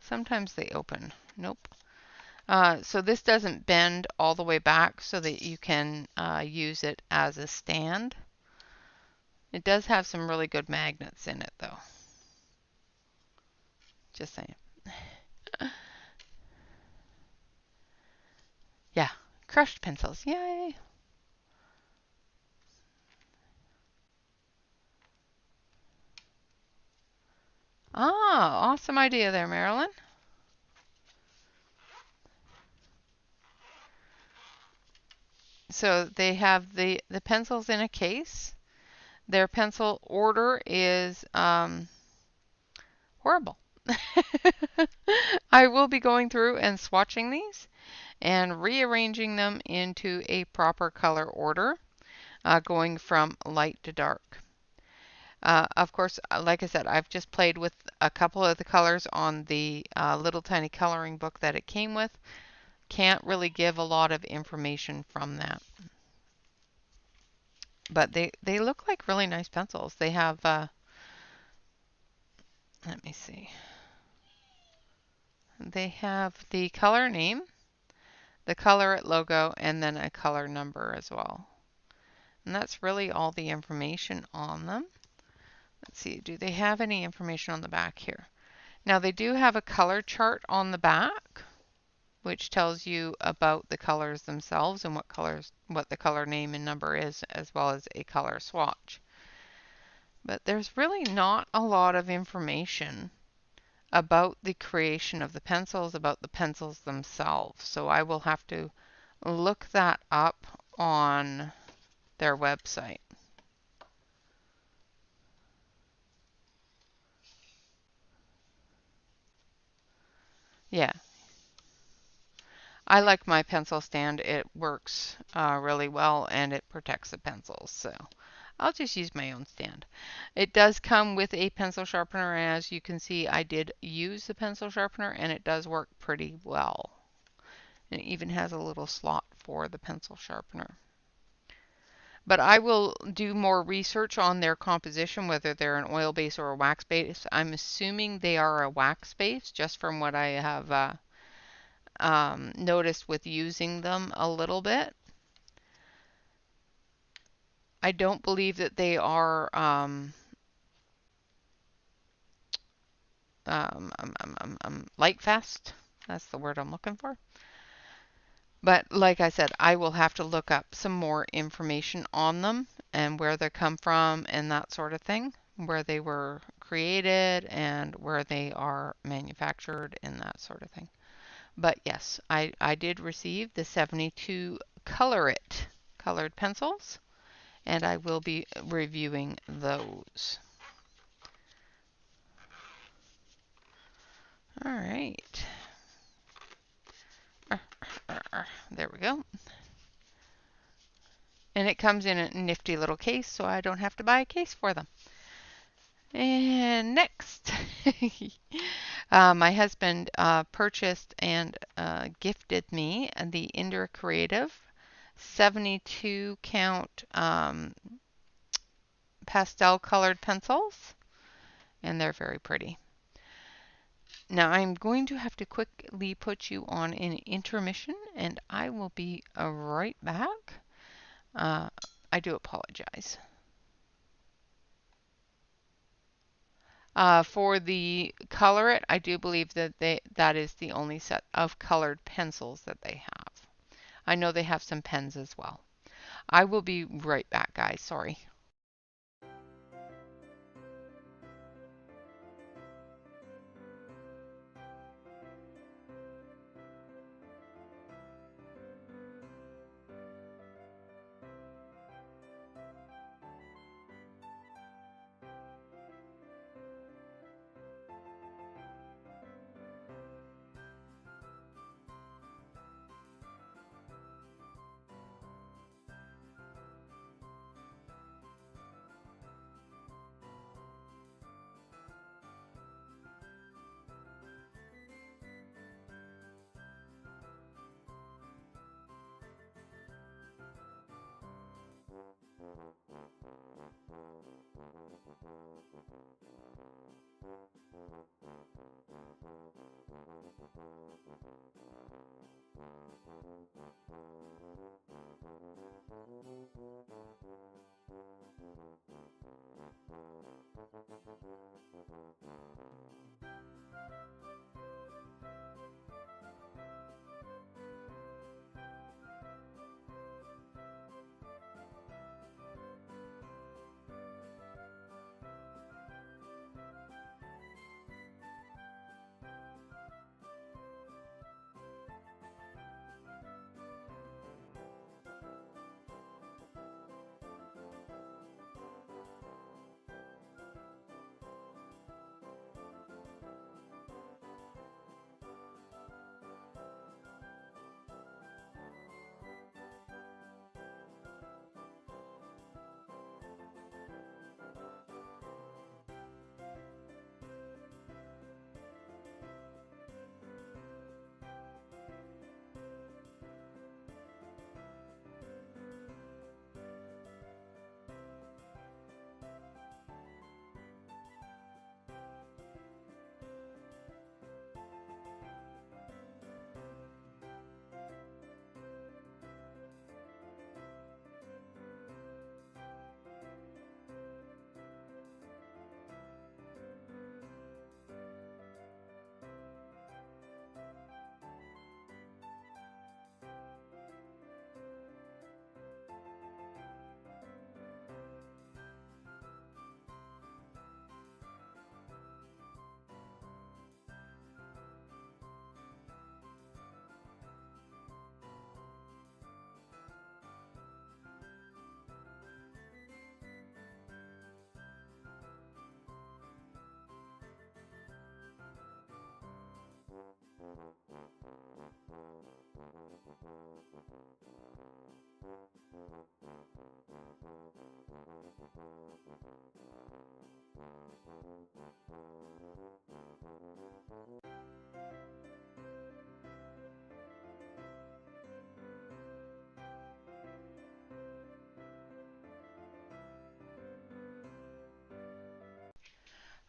Sometimes they open. Nope. So this doesn't bend all the way back so that you can use it as a stand. It does have some really good magnets in it, though. Just saying. Yeah, crushed pencils. Yay! Ah, awesome idea there, Marilyn. So they have the pencils in a case. Their pencil order is horrible. I will be going through and swatching these and rearranging them into a proper color order, going from light to dark. Of course, like I said, I've just played with a couple of the colors on the little tiny coloring book that it came with. Can't really give a lot of information from that. But they look like really nice pencils. They have, let me see. They have the color name, the Color It logo, and then a color number as well. And that's really all the information on them. Let's see, do they have any information on the back here? Now they do have a color chart on the back, which tells you about the colors themselves and what the color name and number is, as well as a color swatch. But there's really not a lot of information about the creation of the pencils, about the pencils themselves. So I will have to look that up on their website. Yeah, I like my pencil stand. It works really well and it protects the pencils. So I'll just use my own stand. It does come with a pencil sharpener, and as you can see, I did use the pencil sharpener and it does work pretty well. And it even has a little slot for the pencil sharpener. But I will do more research on their composition, whether they're an oil base or a wax base. I'm assuming they are a wax base, just from what I have noticed with using them a little bit. I don't believe that they are light fast. That's the word I'm looking for. But like I said, I will have to look up some more information on them and where they come from and that sort of thing, where they were created and where they are manufactured and that sort of thing. But yes, I did receive the 72 Color It colored pencils, and I will be reviewing those. All right. There we go. And it comes in a nifty little case, so I don't have to buy a case for them. And next, my husband purchased and gifted me the Indra Creative 72 count pastel colored pencils, and they're very pretty. Now I'm going to have to quickly put you on an intermission, and I will be right back. I do apologize. For the Color It, I do believe that that is the only set of colored pencils that they have. I know they have some pens as well. I will be right back, guys. Sorry.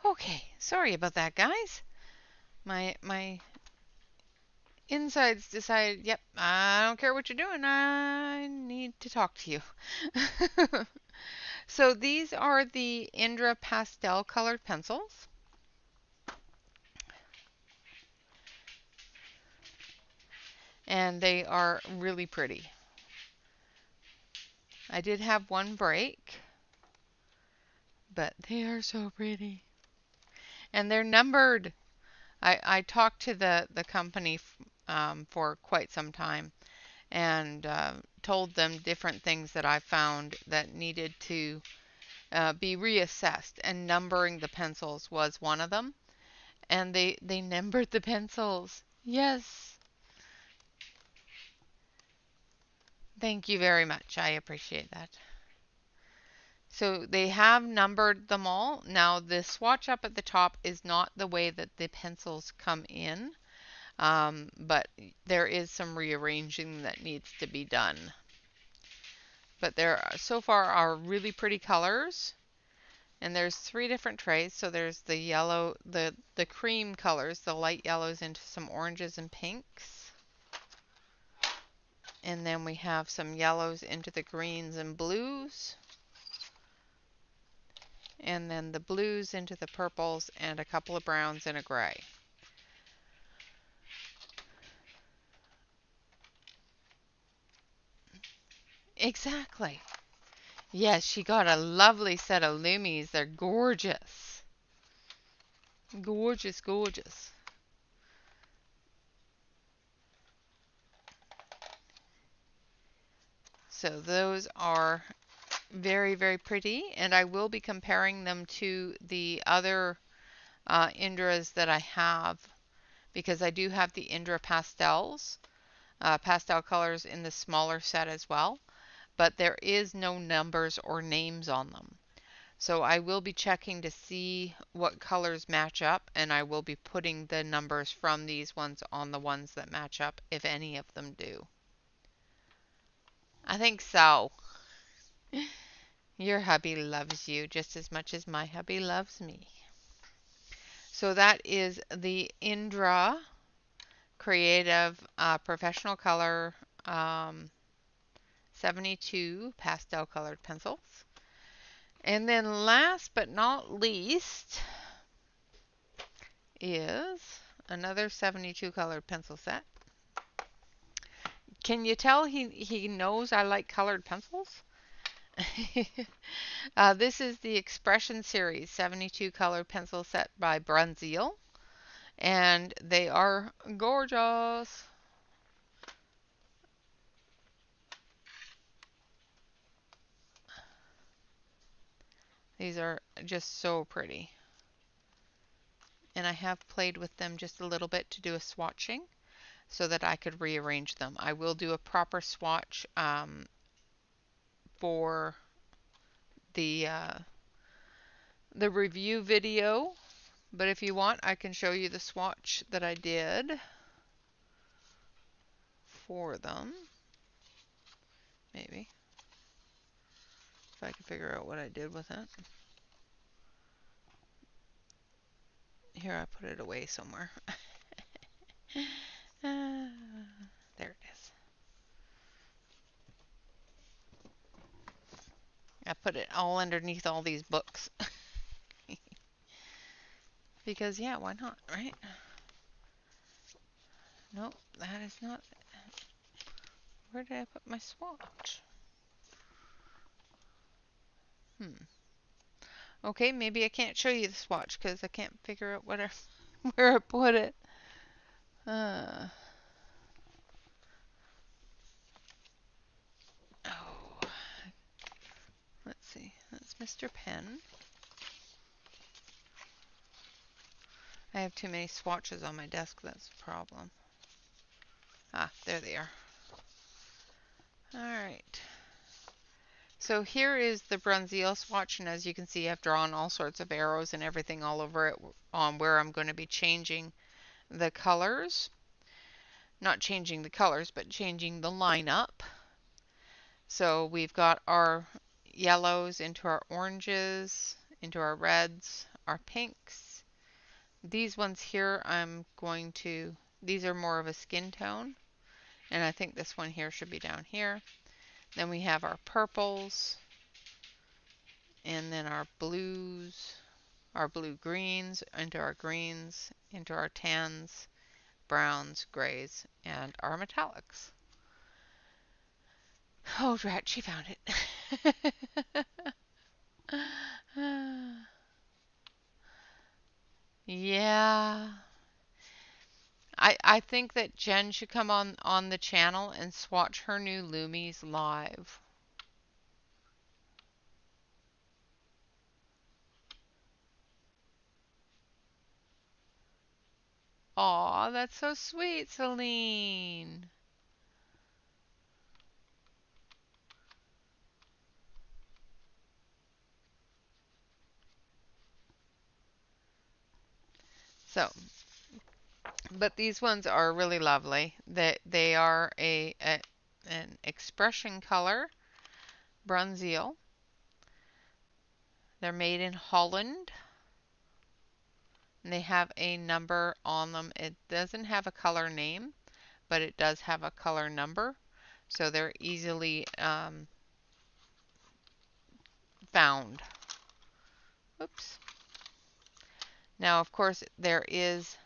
Okay, sorry about that, guys. My insides decided, yep, I don't care what you're doing. I need to talk to you. So these are the Indra pastel colored pencils. And they are really pretty. I did have one break, but they are so pretty. And they're numbered. I talked to the company for quite some time and told them different things that I found that needed to be reassessed, and numbering the pencils was one of them. And they numbered the pencils. Yes. Thank you very much. I appreciate that. So they have numbered them all. Now the swatch up at the top is not the way that the pencils come in, but there is some rearranging that needs to be done. But there so far are really pretty colors. And there's 3 different trays. So there's the yellow, the cream colors, the light yellows into some oranges and pinks. And then we have some yellows into the greens and blues. And then the blues into the purples and a couple of browns and a gray. Exactly. Yes, she got a lovely set of Lumies. They're gorgeous. Gorgeous, gorgeous. So those are very, very pretty, and I will be comparing them to the other Indras that I have, because I do have the Indra pastels, pastel colors in the smaller set as well, but there is no numbers or names on them. So I will be checking to see what colors match up, and I will be putting the numbers from these ones on the ones that match up, if any of them do. I think so. Your hubby loves you just as much as my hubby loves me. So that is the Indra Creative Professional Color 72 pastel colored pencils. And then last but not least is another 72 colored pencil set. Can you tell he knows I like colored pencils? This is the Expression Series 72 colored pencil set by Brunzeel, and they are gorgeous. These are just so pretty. And I have played with them just a little bit to do a swatching so that I could rearrange them. I will do a proper swatch for the review video, but if you want, I can show you the swatch that I did for them. Maybe. If I can figure out what I did with it. Here, I put it away somewhere. There it is. I put it all underneath all these books. Because, yeah, why not, right? Nope, that is not it. Where did I put my swatch? Okay, maybe I can't show you the swatch because I can't figure out where I put it. Oh, let's see. That's Mr. Pen. I have too many swatches on my desk. That's the problem. Ah, there they are. All right. So here is the Brunzeel swatch, and as you can see, I've drawn all sorts of arrows and everything all over it on where I'm going to be changing the colors. Not changing the colors, but changing the lineup. So we've got our yellows into our oranges, into our reds, our pinks. These ones here these are more of a skin tone, and I think this one here should be down here. Then we have our purples, and then our blues, our blue-greens, into our greens, into our tans, browns, grays, and our metallics. Oh, drat, she found it. Yeah. I think that Jen should come on the channel and swatch her new Lumies live. Aw, that's so sweet, Celine. So, but these ones are really lovely. They are an expression color, Brunzeel. They're made in Holland. And they have a number on them. It doesn't have a color name, but it does have a color number. So they're easily found. Oops. Now, of course, there is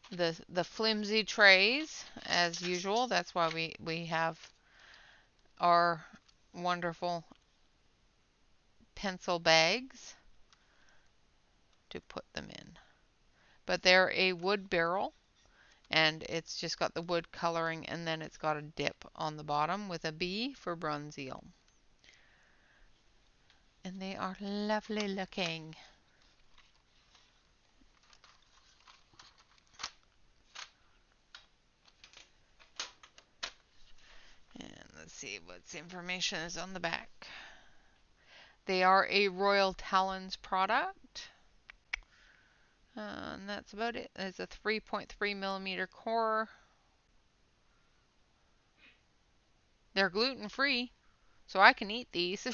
the flimsy trays as usual. That's why we have our wonderful pencil bags to put them in. But they're a wood barrel, and it's just got the wood coloring, and then it's got a dip on the bottom with a B for bronze eel. And they are lovely looking. And let's see what information is on the back. They are a Royal Talons product. And that's about it. It's a 3.3 millimeter core. They're gluten free, so I can eat these.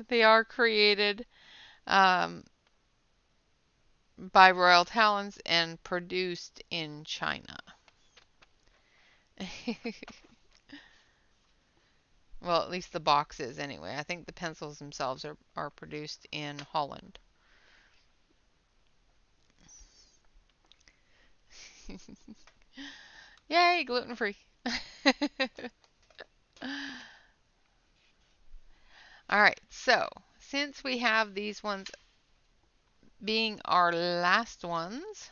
They are created by Royal Talons and produced in China. Well, at least the box is anyway. I think the pencils themselves are produced in Holland. Yay, gluten free. Alright, so since we have these ones being our last ones,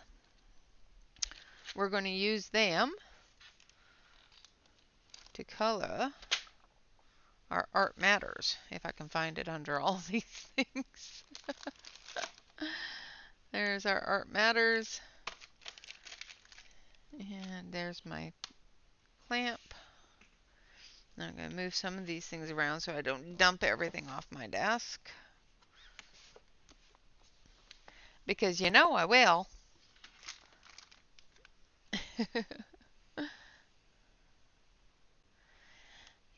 we're going to use them to color our Art Matters, if I can find it under all these things. There's our Art Matters. And there's my clamp. Now I'm going to move some of these things around so I don't dump everything off my desk. Because you know I will.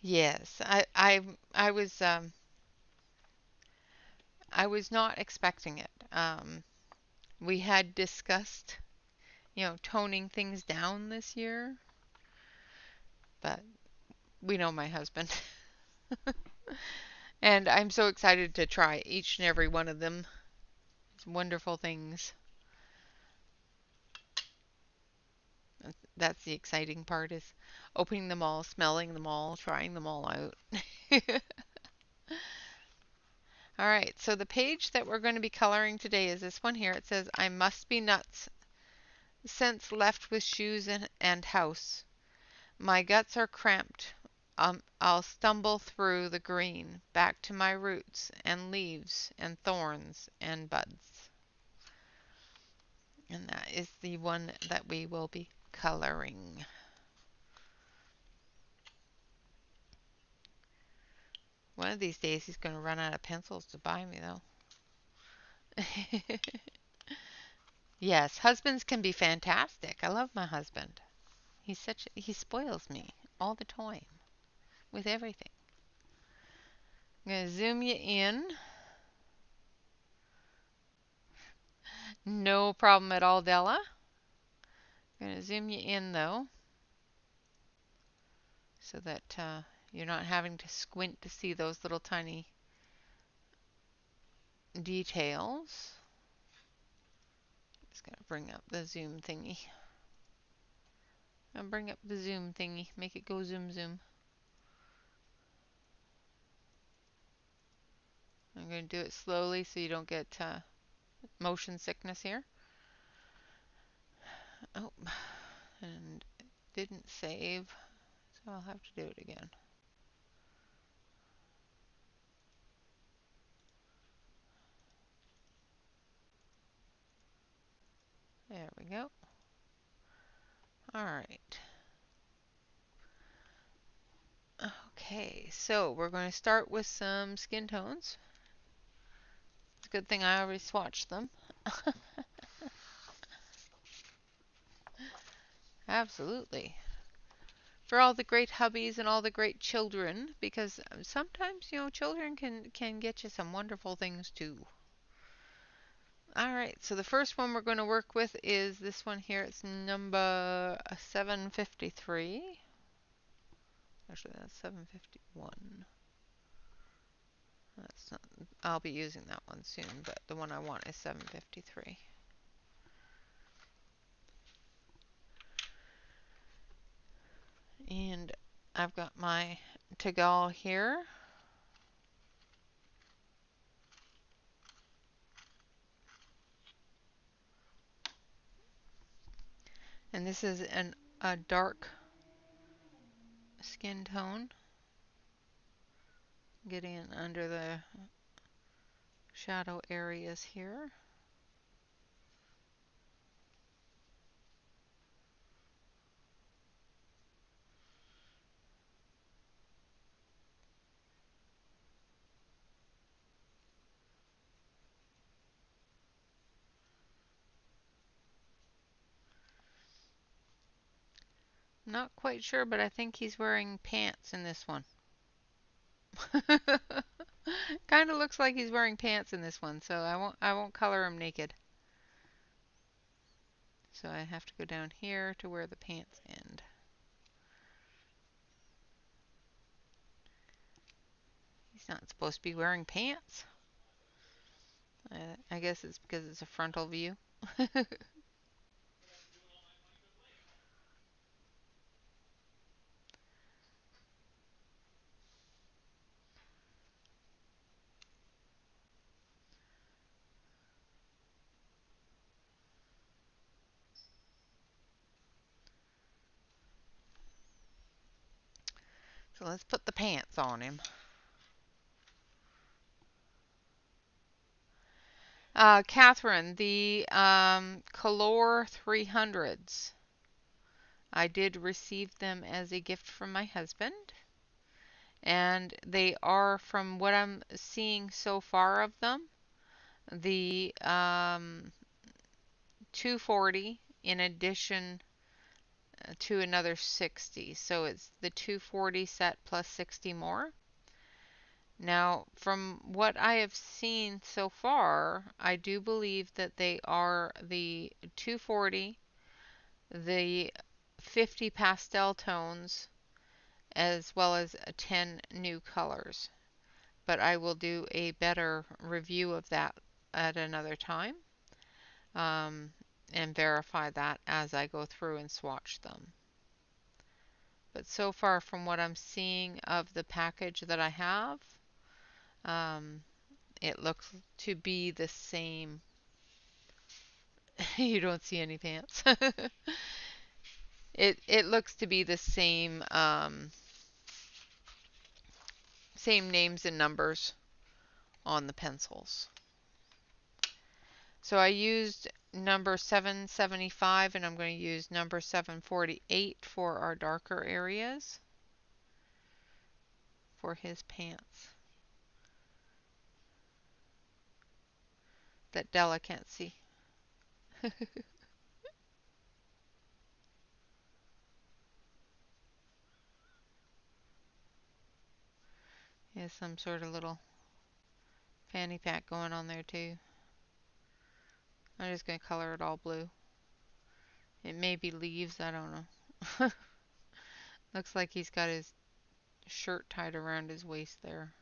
Yes, I was not expecting it. We had discussed, toning things down this year, but we know my husband. And I'm so excited to try each and every one of them. It's wonderful things. That's the exciting part, is opening them all, smelling them all, trying them all out. All right, so the page that we're going to be coloring today is this one here. It says, I must be nuts since left with shoes and house. My guts are cramped. I'll stumble through the green, back to my roots and leaves and thorns and buds. And that is the one that we will be coloring. One of these days he's going to run out of pencils to buy me, though. Yes, husbands can be fantastic. I love my husband. He spoils me all the time with everything. I'm going to zoom you in. No problem at all, Della. I'm going to zoom you in, though, so that you're not having to squint to see those little tiny details. Just going to bring up the zoom thingy. I'll bring up the zoom thingy. Make it go zoom zoom. I'm going to do it slowly so you don't get motion sickness here. Oh, and it didn't save, so I'll have to do it again. There we go. All right. Okay, so we're going to start with some skin tones. It's a good thing I already swatched them. Absolutely. For all the great hubbies and all the great children, because sometimes, children can get you some wonderful things too. All right, so the first one we're going to work with is this one here. It's number 753. Actually, that's 751. That's not, I'll be using that one soon, but the one I want is 753. I've got my Tegal here. And this is a dark skin tone. Getting under the shadow areas here. Not quite sure, but I think he's wearing pants in this one. Kind of looks like he's wearing pants in this one, so I won't color him naked. So I have to go down here to where the pants end. He's not supposed to be wearing pants. I guess it's because it's a frontal view. So let's put the pants on him. Catherine, the Color 300s. I did receive them as a gift from my husband. And they are, from what I'm seeing so far of them, the 240 in addition to another 60. So it's the 240 set plus 60 more. Now, from what I have seen so far, I do believe that they are the 240, the 50 pastel tones, as well as 10 new colors. But I will do a better review of that at another time, and verify that as I go through and swatch them. But so far, from what I'm seeing of the package that I have, it looks to be the same. You don't see any pants. It looks to be the same names and numbers on the pencils. So I used number 775 and I'm going to use number 748 for our darker areas for his pants that Della can't see. He has some sort of little fanny pack going on there too. I'm just going to color it all blue. It may be leaves, I don't know. Looks like he's got his shirt tied around his waist there.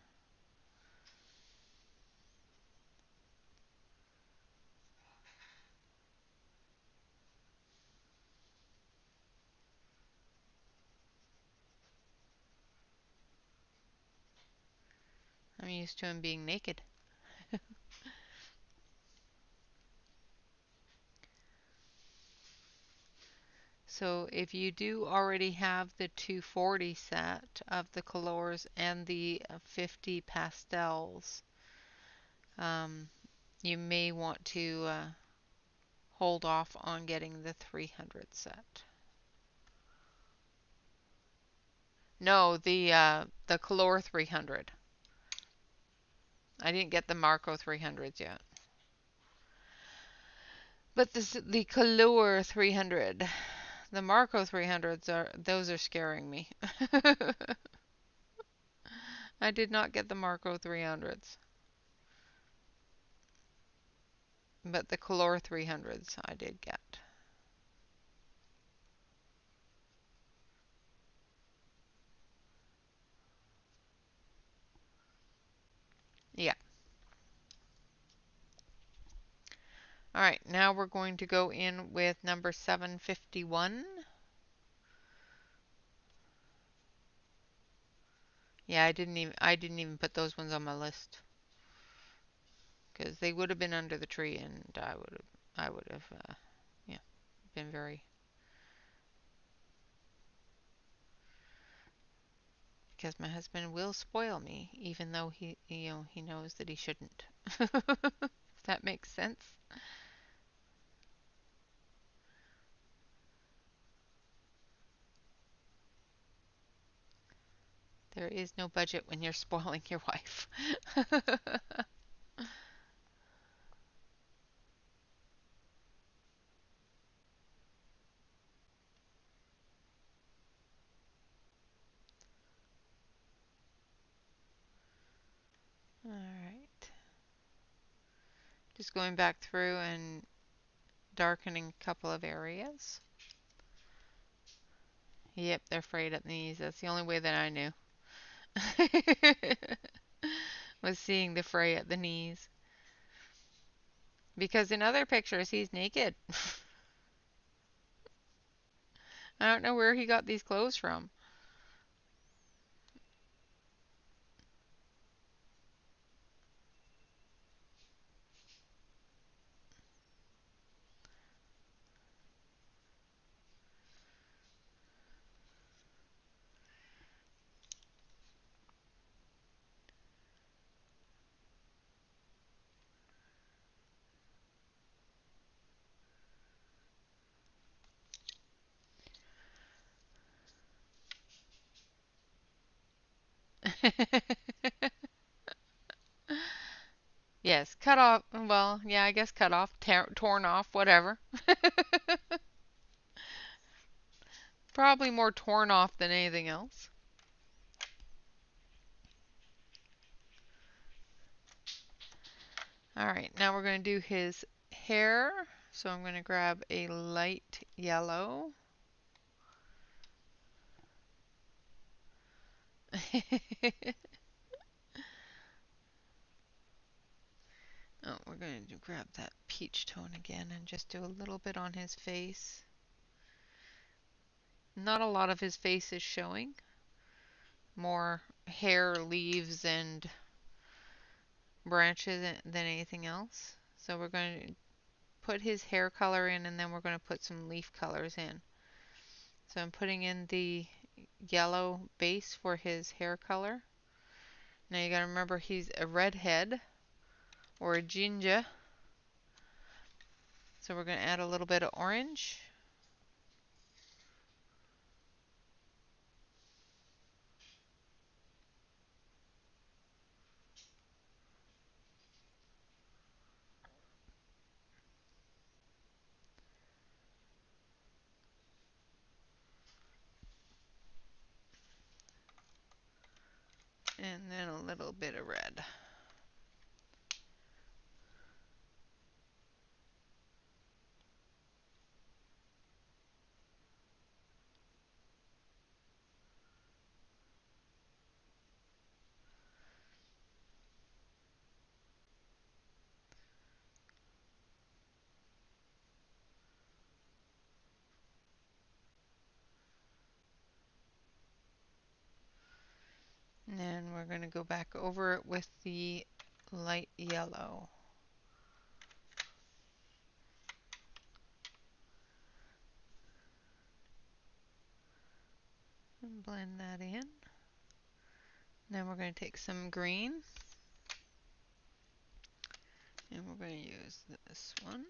I'm used to him being naked. So if you do already have the 240 set of the colors and the 50 pastels, you may want to hold off on getting the 300 set. No, the Color 300. I didn't get the Marco 300s yet. But the Color 300, the Marco 300s those are scaring me. I did not get the Marco 300s. But the Color 300s I did get. Yeah. Alright, now we're going to go in with number 751. Yeah, I didn't even put those ones on my list because they would have been under the tree, and I would have yeah, been very, because my husband will spoil me even though he knows that he shouldn't. If that makes sense. There is no budget when you're spoiling your wife. All right. Just going back through and darkening a couple of areas. Yep, they're frayed at the knees. That's the only way that I knew. Was seeing the fray at the knees. Because in other pictures he's naked. I don't know where he got these clothes from. Yes, cut off. Well, yeah, I guess cut off, torn off, whatever. Probably more torn off than anything else. All right, now we're going to do his hair. So I'm going to grab a light yellow. Oh, we're going to grab that peach tone again and just do a little bit on his face. Not a lot of his face is showing. More hair, leaves, and branches than anything else. So we're going to put his hair color in, and then we're going to put some leaf colors in. So I'm putting in the yellow base for his hair color. Now you got to remember he's a redhead or a ginger. So we're going to add a little bit of orange. And then a little bit of red. And then we're going to go back over it with the light yellow. And blend that in. Then we're going to take some green. And we're going to use this one.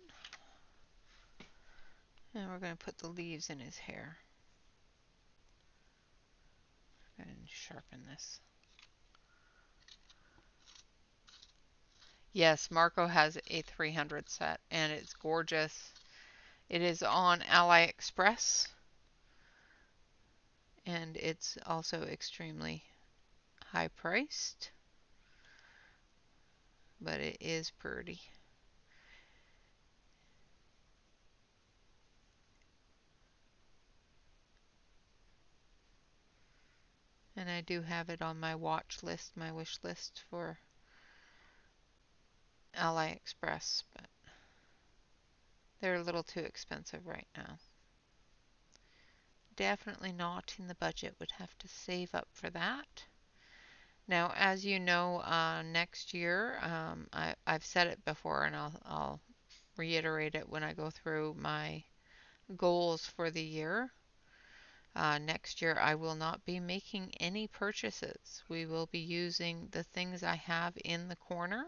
And we're going to put the leaves in his hair. And sharpen this. Yes, Marco has a 300 set, and it's gorgeous. It is on AliExpress, and it's also extremely high priced, but it is pretty. And I do have it on my watch list, my wish list for AliExpress, but they're a little too expensive right now. Definitely not in the budget, would have to save up for that. Now, as you know, next year, I've said it before and I'll reiterate it when I go through my goals for the year. Next year, I will not be making any purchases. We will be using the things I have in the corner.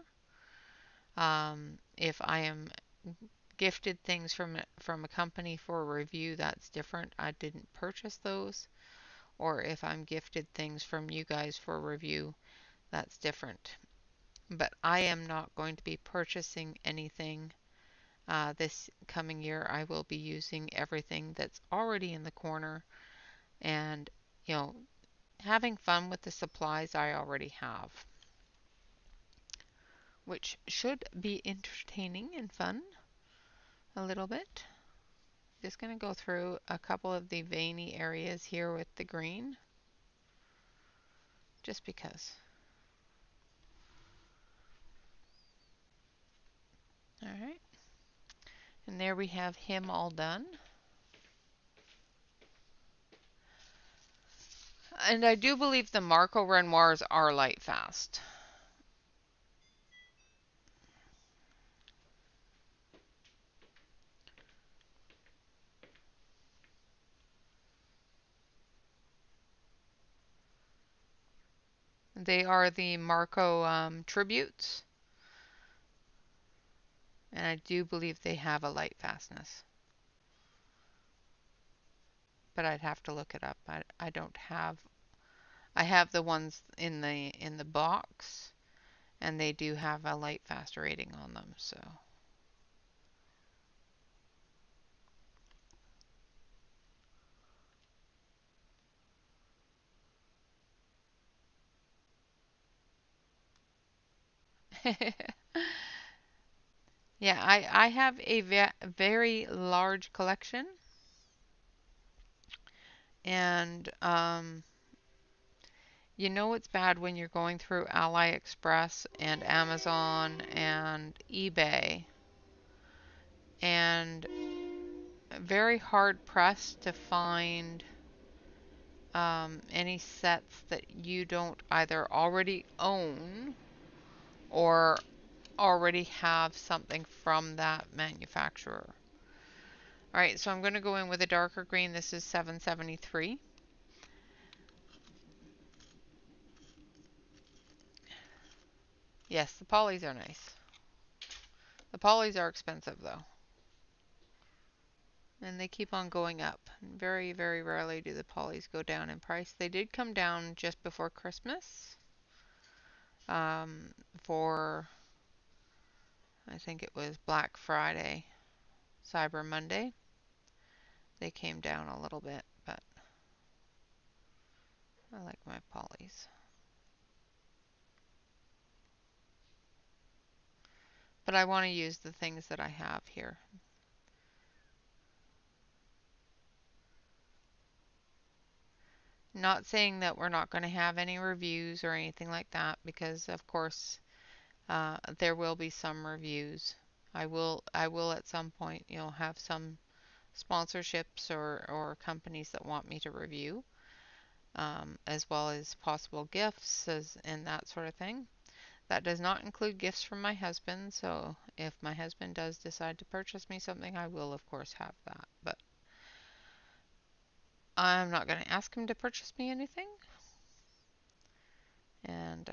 If I am gifted things from a company for a review, that's different. I didn't purchase those. Or if I'm gifted things from you guys for review, that's different. But I am not going to be purchasing anything this coming year. I will be using everything that's already in the corner and, you know, having fun with the supplies I already have, which should be entertaining and fun a little bit. Just going to go through a couple of the veiny areas here with the green, just because. All right. And there we have him all done. And I do believe the Marco Renoirs are light fast. They are the Marco tributes. And I do believe they have a light fastness. But I'd have to look it up. I don't have. I have the ones in the box, and they do have a light fast rating on them. So. Yeah, I have a very large collection, and you know it's bad when you're going through AliExpress and Amazon and eBay, and very hard pressed to find any sets that you don't either already own or already have something from that manufacturer. All right, so I'm going to go in with a darker green. This is 773. Yes, the polys are nice. The polys are expensive though. And they keep on going up. Very, very rarely do the polys go down in price. They did come down just before Christmas for, I think it was Black Friday, Cyber Monday. They came down a little bit, but I like my polys. But I want to use the things that I have here. Not saying that we're not going to have any reviews or anything like that, because of course there will be some reviews. I will at some point, have some sponsorships or companies that want me to review, as well as possible gifts and that sort of thing. That does not include gifts from my husband, so if my husband does decide to purchase me something, I will of course have that. But I'm not going to ask him to purchase me anything. And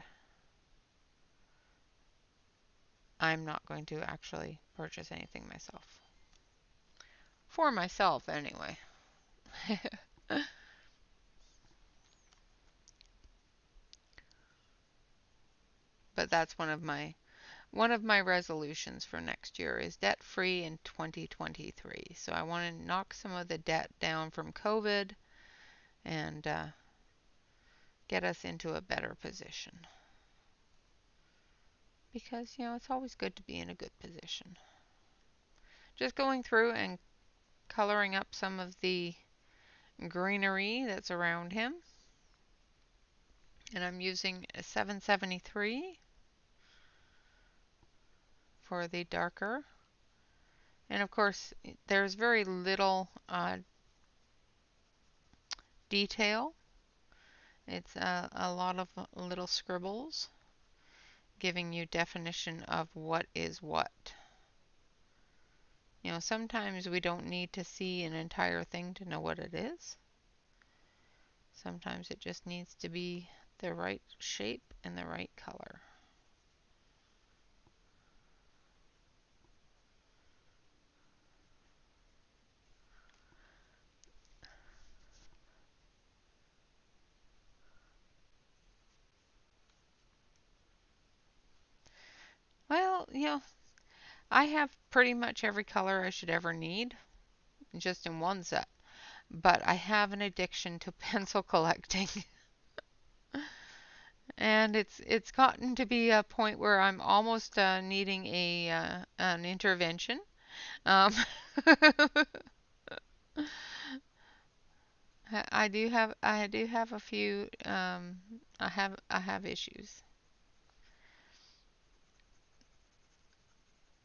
I'm not going to actually purchase anything myself. For myself, anyway. But that's one of my resolutions for next year is debt free in 2023. So I want to knock some of the debt down from COVID and get us into a better position. Because, it's always good to be in a good position. Just going through and coloring up some of the greenery that's around him. And I'm using a 773 for the darker. And of course, there's very little detail It's a lot of little scribbles giving you definition of what is what. You know, sometimes we don't need to see an entire thing to know what it is. Sometimes it just needs to be the right shape and the right color. Well, you know, I have pretty much every color I should ever need just in one set, but I have an addiction to pencil collecting. And it's gotten to be a point where I'm almost needing a an intervention. Um, I do have a few I have issues.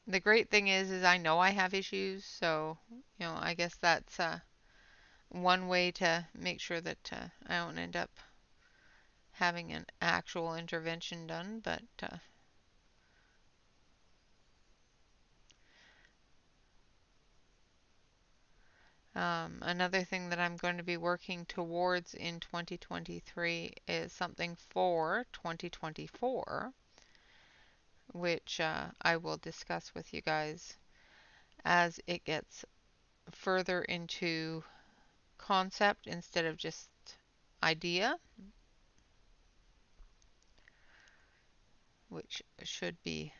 The great thing is I know I have issues, so you know I guess that's one way to make sure that I don't end up having an actual intervention done. But another thing that I'm going to be working towards in 2023 is something for 2024, which I will discuss with you guys as it gets further into concept instead of just idea, which should be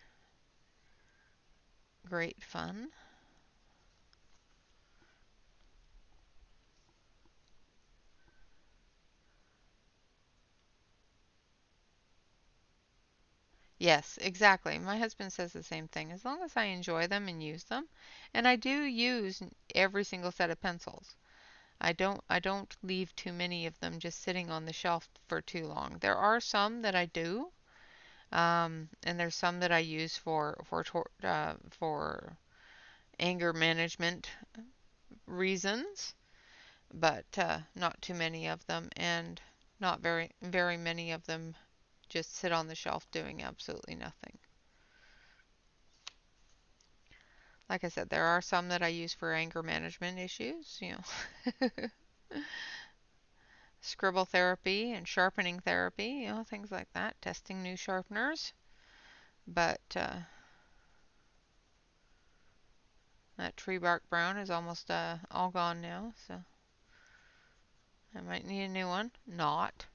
great fun. Yes, exactly. My husband says the same thing. As long as I enjoy them and use them, and I do use every single set of pencils. I don't leave too many of them just sitting on the shelf for too long. There are some that I do, and there's some that I use for anger management reasons, but not too many of them, and not very many of them just sit on the shelf doing absolutely nothing. Like I said, there are some that I use for anger management issues, you know, scribble therapy and sharpening therapy, you know, things like that, testing new sharpeners. But that tree bark brown is almost all gone now, so I might need a new one. Not.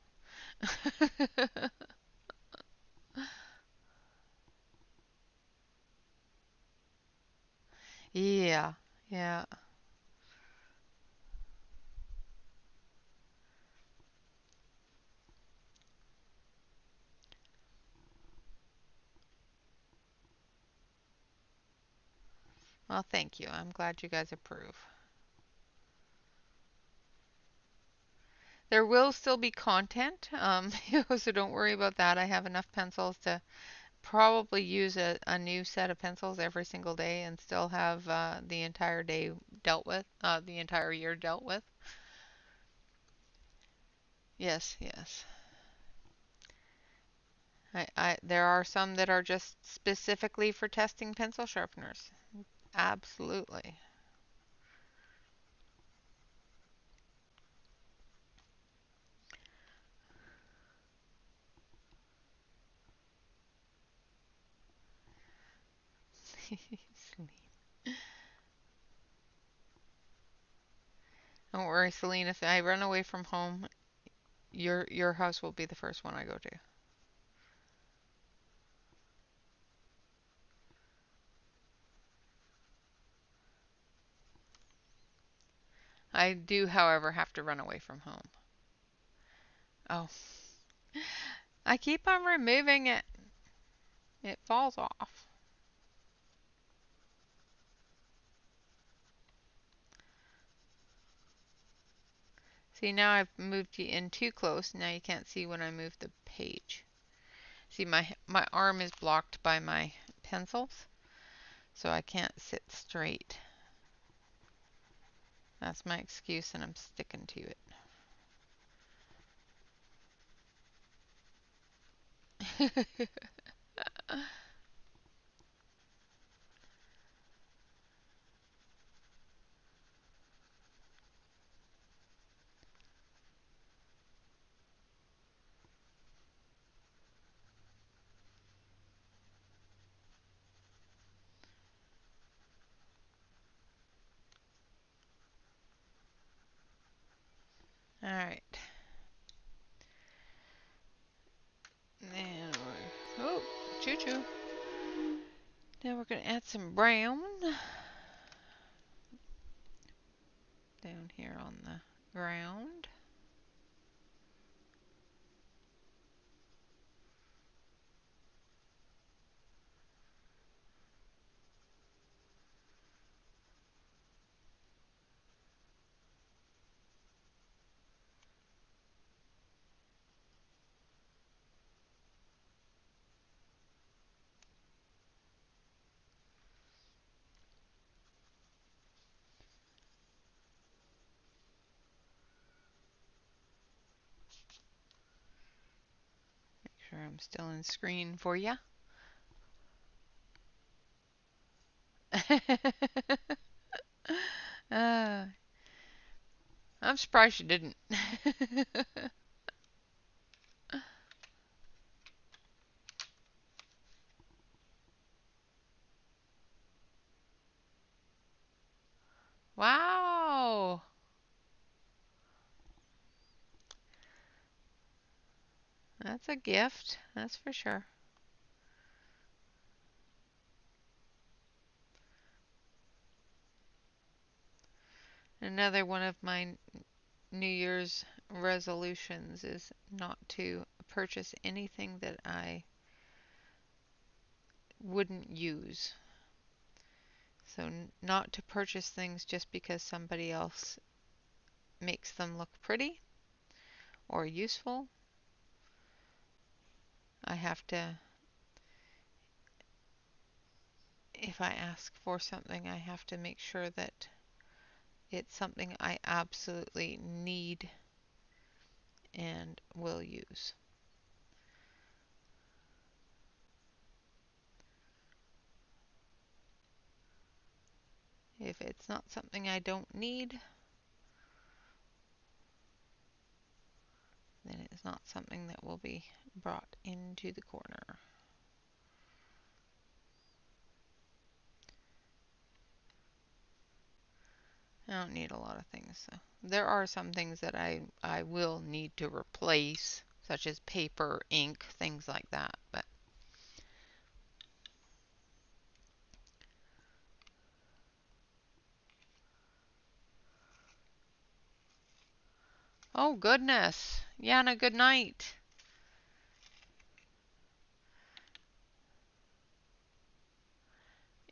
Yeah, yeah. Well, thank you. I'm glad you guys approve. There will still be content, so don't worry about that. I have enough pencils to probably use a new set of pencils every single day and still have the entire day dealt with, the entire year dealt with. Yes, yes. There are some that are just specifically for testing pencil sharpeners. Absolutely. Don't worry, Celine. If I run away from home, your house will be the first one I go to. I do, however, have to run away from home. Oh, I keep on removing it. It falls off. See, now I've moved you in too close. Now you can't see when I move the page. See, my arm is blocked by my pencils, so I can't sit straight. That's my excuse, and I'm sticking to it. All right. And oh, choo choo. Now we're going to add some brown down here on the ground. Make sure I'm still in screen for you. uh, I'm surprised you didn't. Wow. That's a gift, that's for sure. Another one of my New Year's resolutions is not to purchase anything that I wouldn't use. So, not to purchase things just because somebody else makes them look pretty or useful. I have to, if I ask for something, I have to make sure that it's something I absolutely need and will use. If it's not something I don't need, then it's not something that will be brought into the corner. I don't need a lot of things. So there are some things that I will need to replace, such as paper, ink, things like that. But oh goodness, Yana, good night.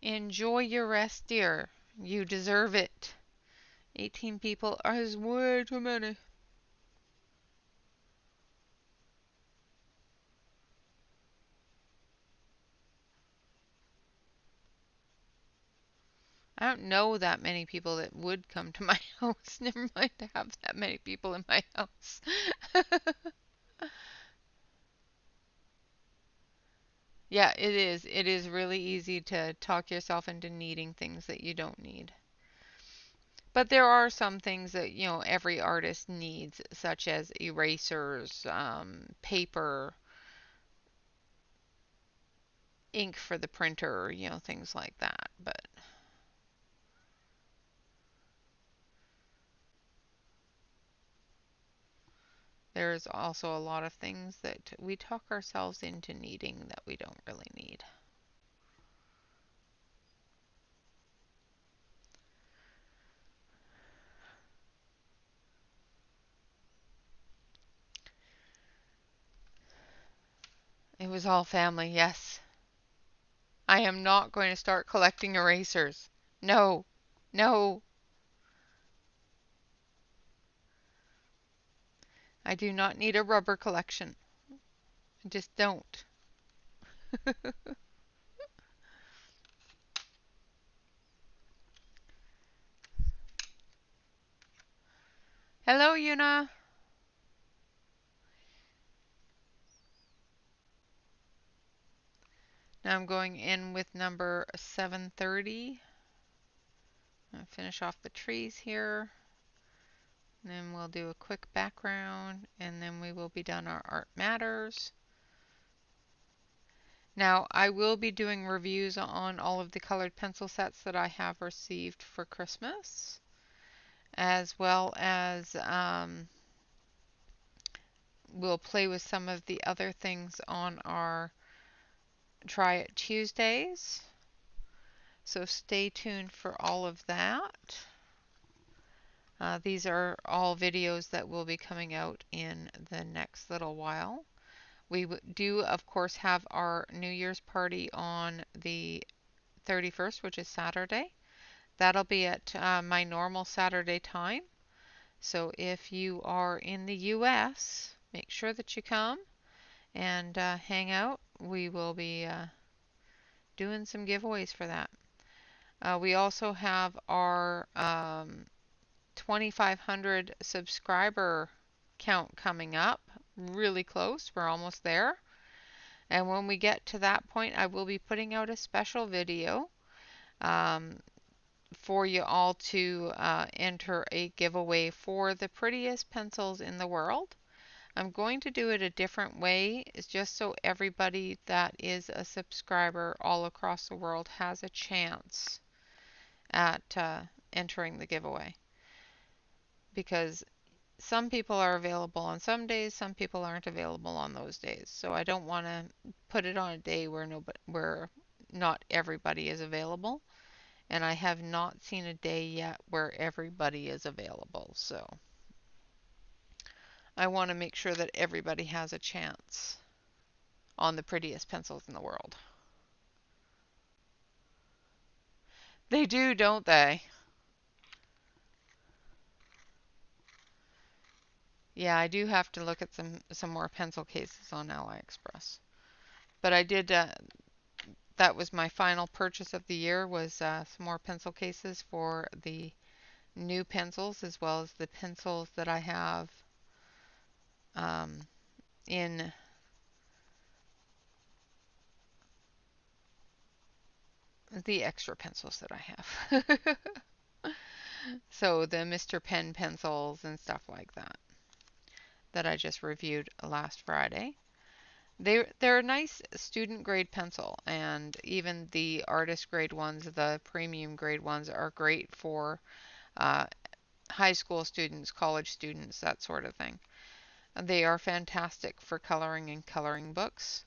Enjoy your rest, dear. You deserve it. 18 people is way too many. I don't know that many people that would come to my house. Never mind to have that many people in my house. Yeah, it is. It is really easy to talk yourself into needing things that you don't need. But there are some things that, every artist needs, such as erasers, paper, ink for the printer, things like that. But there's also a lot of things that we talk ourselves into needing that we don't really need. It was all family, yes. I am not going to start collecting erasers. No, no, I do not need a rubber collection. I just don't. Hello, Yuna. Now I'm going in with number 730. I'll finish off the trees here. And then we'll do a quick background, and then we will be done our Art Matters. Now, I will be doing reviews on all of the colored pencil sets that I have received for Christmas, as well as we'll play with some of the other things on our Try It Tuesdays. So stay tuned for all of that. These are all videos that will be coming out in the next little while. We do, of course, have our New Year's party on the 31st, which is Saturday. That'll be at my normal Saturday time. So if you are in the US, make sure that you come and hang out. We will be doing some giveaways for that. We also have our 2,500 subscriber count coming up. Really close. We're almost there. And when we get to that point, I will be putting out a special video for you all to enter a giveaway for the prettiest pencils in the world. I'm going to do it a different way. It's just so everybody that is a subscriber all across the world has a chance at entering the giveaway. Because some people are available on some days, some people aren't available on those days. So I don't want to put it on a day where not everybody is available. And I have not seen a day yet where everybody is available. So I want to make sure that everybody has a chance on the prettiest pencils in the world. They do, don't they? Yeah, I do have to look at some more pencil cases on AliExpress. But I did, that was my final purchase of the year, was some more pencil cases for the new pencils, as well as the pencils that I have in the extra pencils that I have. So the Mr. Pen pencils and stuff like that I just reviewed last Friday. They're a nice student grade pencil, and even the artist grade ones, the premium grade ones, are great for high school students, college students, that sort of thing. They are fantastic for coloring and coloring books.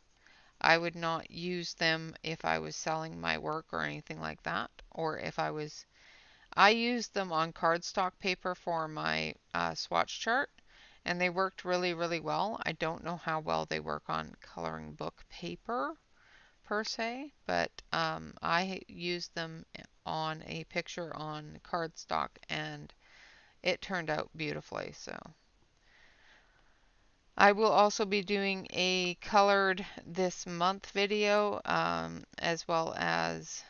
I would not use them if I was selling my work or anything like that, or if I used them on cardstock paper for my swatch chart, and they worked really, really well. I don't know how well they work on coloring book paper per se, but I used them on a picture on cardstock, and it turned out beautifully. So I will also be doing a colored this month video, as well as,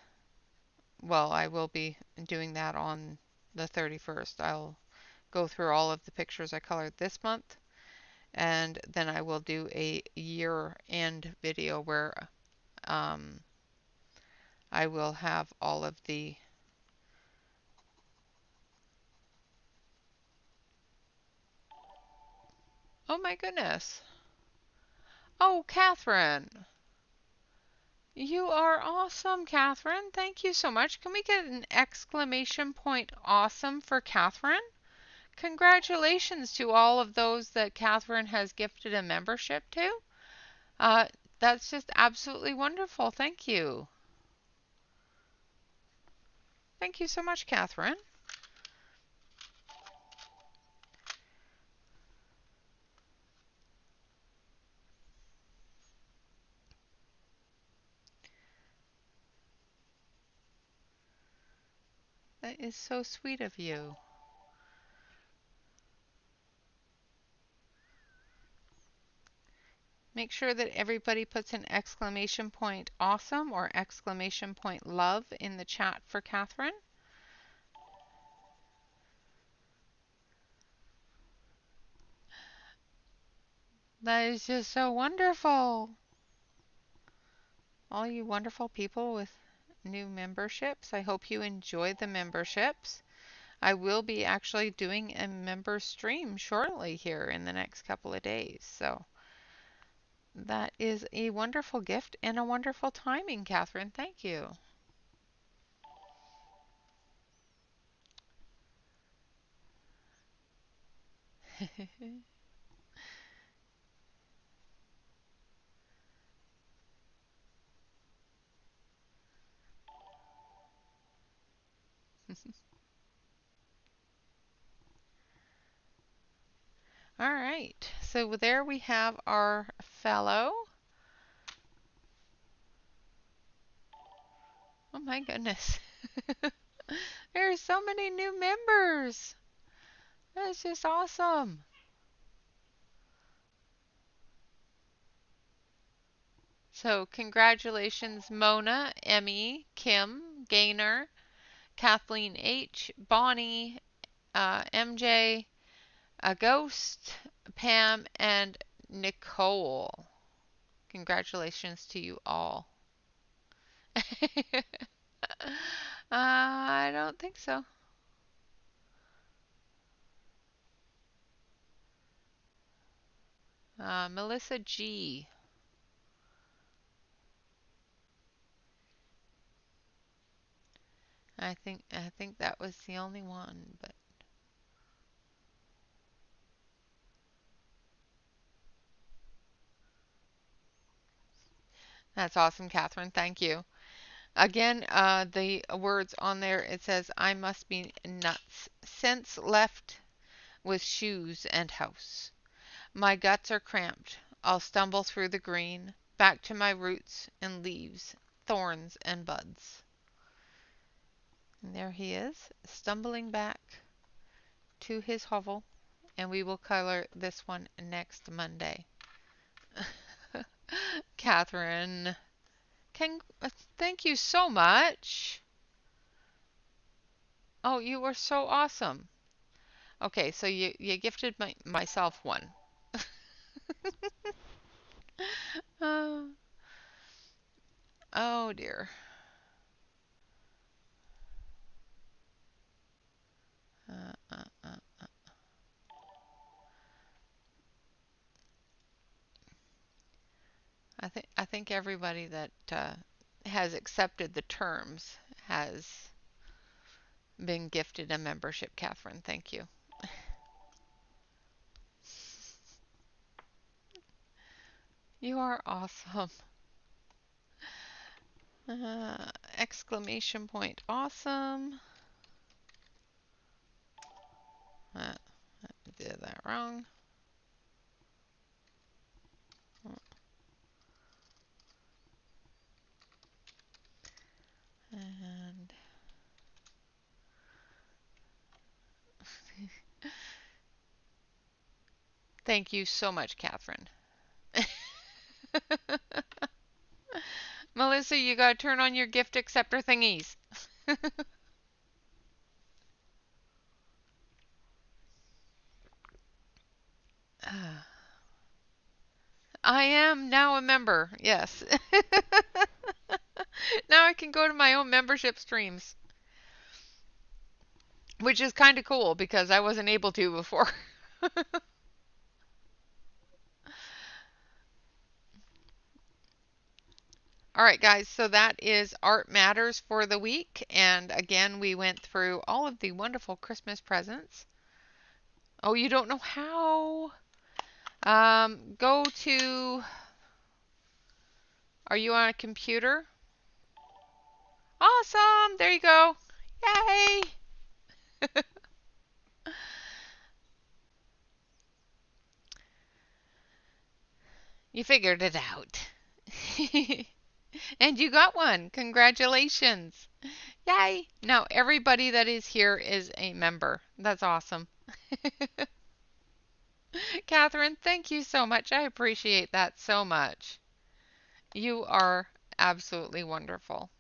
well, I will be doing that on the 31st. I'll go through all of the pictures I colored this month, and then I will do a year-end video where I will have all of the Oh my goodness. Oh, Catherine. You are awesome, Catherine. Thank you so much. Can we get an exclamation point awesome for Catherine? Congratulations to all of those that Catherine has gifted a membership to. Uh, that's just absolutely wonderful. Thank you. Thank you so much, Catherine. That is so sweet of you. Make sure that everybody puts an exclamation point awesome or exclamation point love in the chat for Catherine. That is just so wonderful. all you wonderful people with new memberships. I hope you enjoy the memberships. I will be actually doing a member stream shortly here in the next couple of days. So that is a wonderful gift and a wonderful timing, Catherine. Thank you. All right, so there we have our fellow. Oh my goodness. There's so many new members. That's just awesome. So congratulations, Mona, Emmy, Kim, Gaynor, Kathleen H, Bonnie, MJ, a Ghost, Pam, and Nicole. Congratulations to you all. I don't think so. Melissa G. I think that was the only one, but that's awesome, Catherine. Thank you. Again, the words on there, it says, I must be nuts. Since left with shoes and house. My guts are cramped. I'll stumble through the green, back to my roots and leaves, thorns and buds. And there he is, stumbling back to his hovel, and we will color this one next Monday. Catherine, can, thank you so much. Oh, you were so awesome. Okay, so you gifted myself one. Oh, oh dear. Uh, uh, uh. I think everybody that has accepted the terms has been gifted a membership, Catherine. Thank you. You are awesome. Exclamation point awesome. I did that wrong. And thank you so much, Catherine. Melissa, you gotta turn on your gift acceptor thingies. I am now a member, yes. Now I can go to my own membership streams, which is kind of cool because I wasn't able to before. All right, guys, so that is Art Matters for the week. And again, we went through all of the wonderful Christmas presents. Oh, you don't know how? Go to, are you on a computer? Awesome, there you go. Yay! You figured it out. And you got one. Congratulations. Yay. Now, everybody that is here is a member. That's awesome. Catherine, thank you so much. I appreciate that so much. You are absolutely wonderful.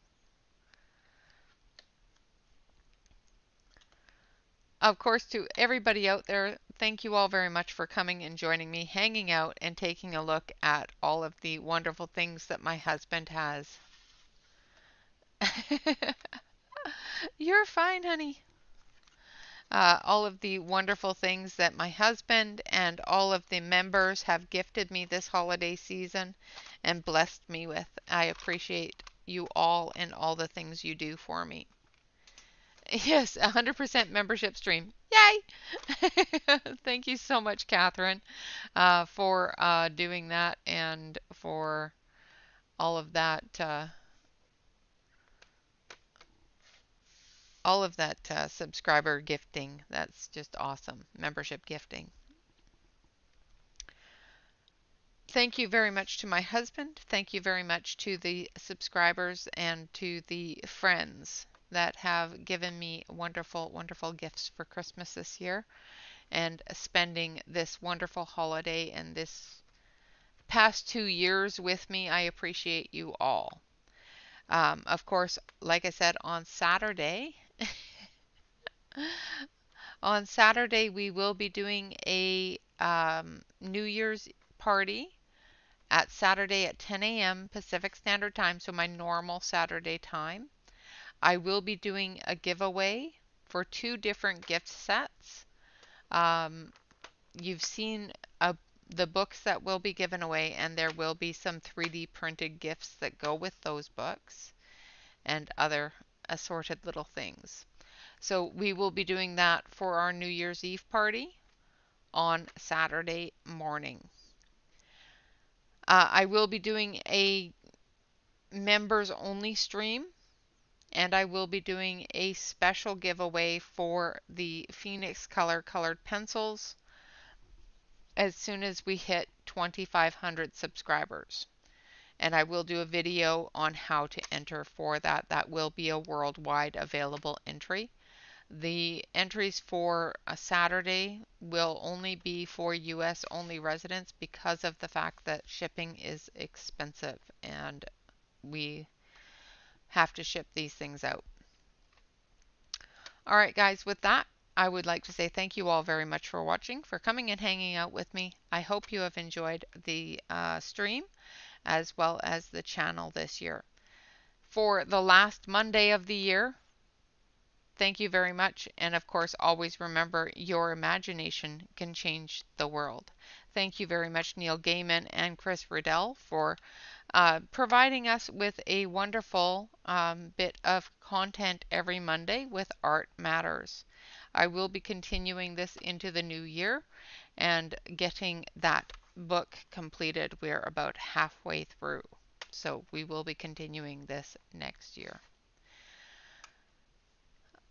Of course, to everybody out there thank you all very much for coming and joining me, hanging out, and taking a look at all of the wonderful things that my husband has. You're fine, honey. All of the wonderful things that my husband and all of the members have gifted me this holiday season and blessed me with. I appreciate you all and all the things you do for me. Yes, 100% membership stream. Yay! Thank you so much, Catherine, for doing that and for all of that. All of that subscriber gifting. That's just awesome. Membership gifting. Thank you very much to my husband. Thank you very much to the subscribers and to the friends that have given me wonderful, wonderful gifts for Christmas this year and spending this wonderful holiday and this past 2 years with me. I appreciate you all. Of course, like I said, on Saturday we will be doing a New Year's party at Saturday at 10 a.m. Pacific Standard Time, so my normal Saturday time. I will be doing a giveaway for two different gift sets. Um, you've seen the books that will be given away, and there will be some 3D printed gifts that go with those books and other assorted little things. So we will be doing that for our New Year's Eve party on Saturday morning. I will be doing a members only stream, and I will be doing a special giveaway for the Phoenix Color colored pencils as soon as we hit 2,500 subscribers. And I will do a video on how to enter for that. That will be a worldwide available entry. The entries for a Saturday will only be for US only residents because of the fact that shipping is expensive and we have to ship these things out. All right, guys, with that, I would like to say thank you all very much for watching, for coming and hanging out with me. I hope you have enjoyed the stream as well as the channel this year. For the last Monday of the year, thank you very much. And of course, always remember your imagination can change the world. Thank you very much, Neil Gaiman and Chris Riddell, for providing us with a wonderful bit of content every Monday with Art Matters. I will be continuing this into the new year and getting that book completed. We're about halfway through. So we will be continuing this next year.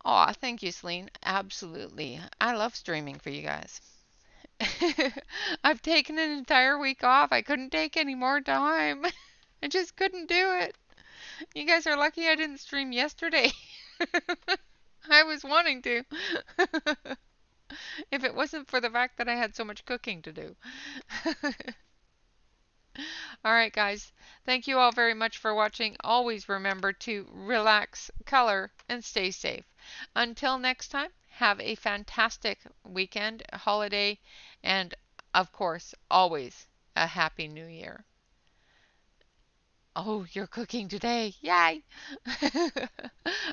Aw, thank you, Celine. Absolutely. I love streaming for you guys. I've taken an entire week off. I couldn't take any more time. I just couldn't do it. You guys are lucky I didn't stream yesterday. I was wanting to. If it wasn't for the fact that I had so much cooking to do. All right, guys. Thank you all very much for watching. Always remember to relax, color, and stay safe. Until next time, have a fantastic weekend, holiday, and of course, always a Happy New Year. Oh, you're cooking today. Yay!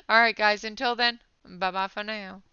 All right, guys. Until then, bye-bye for now.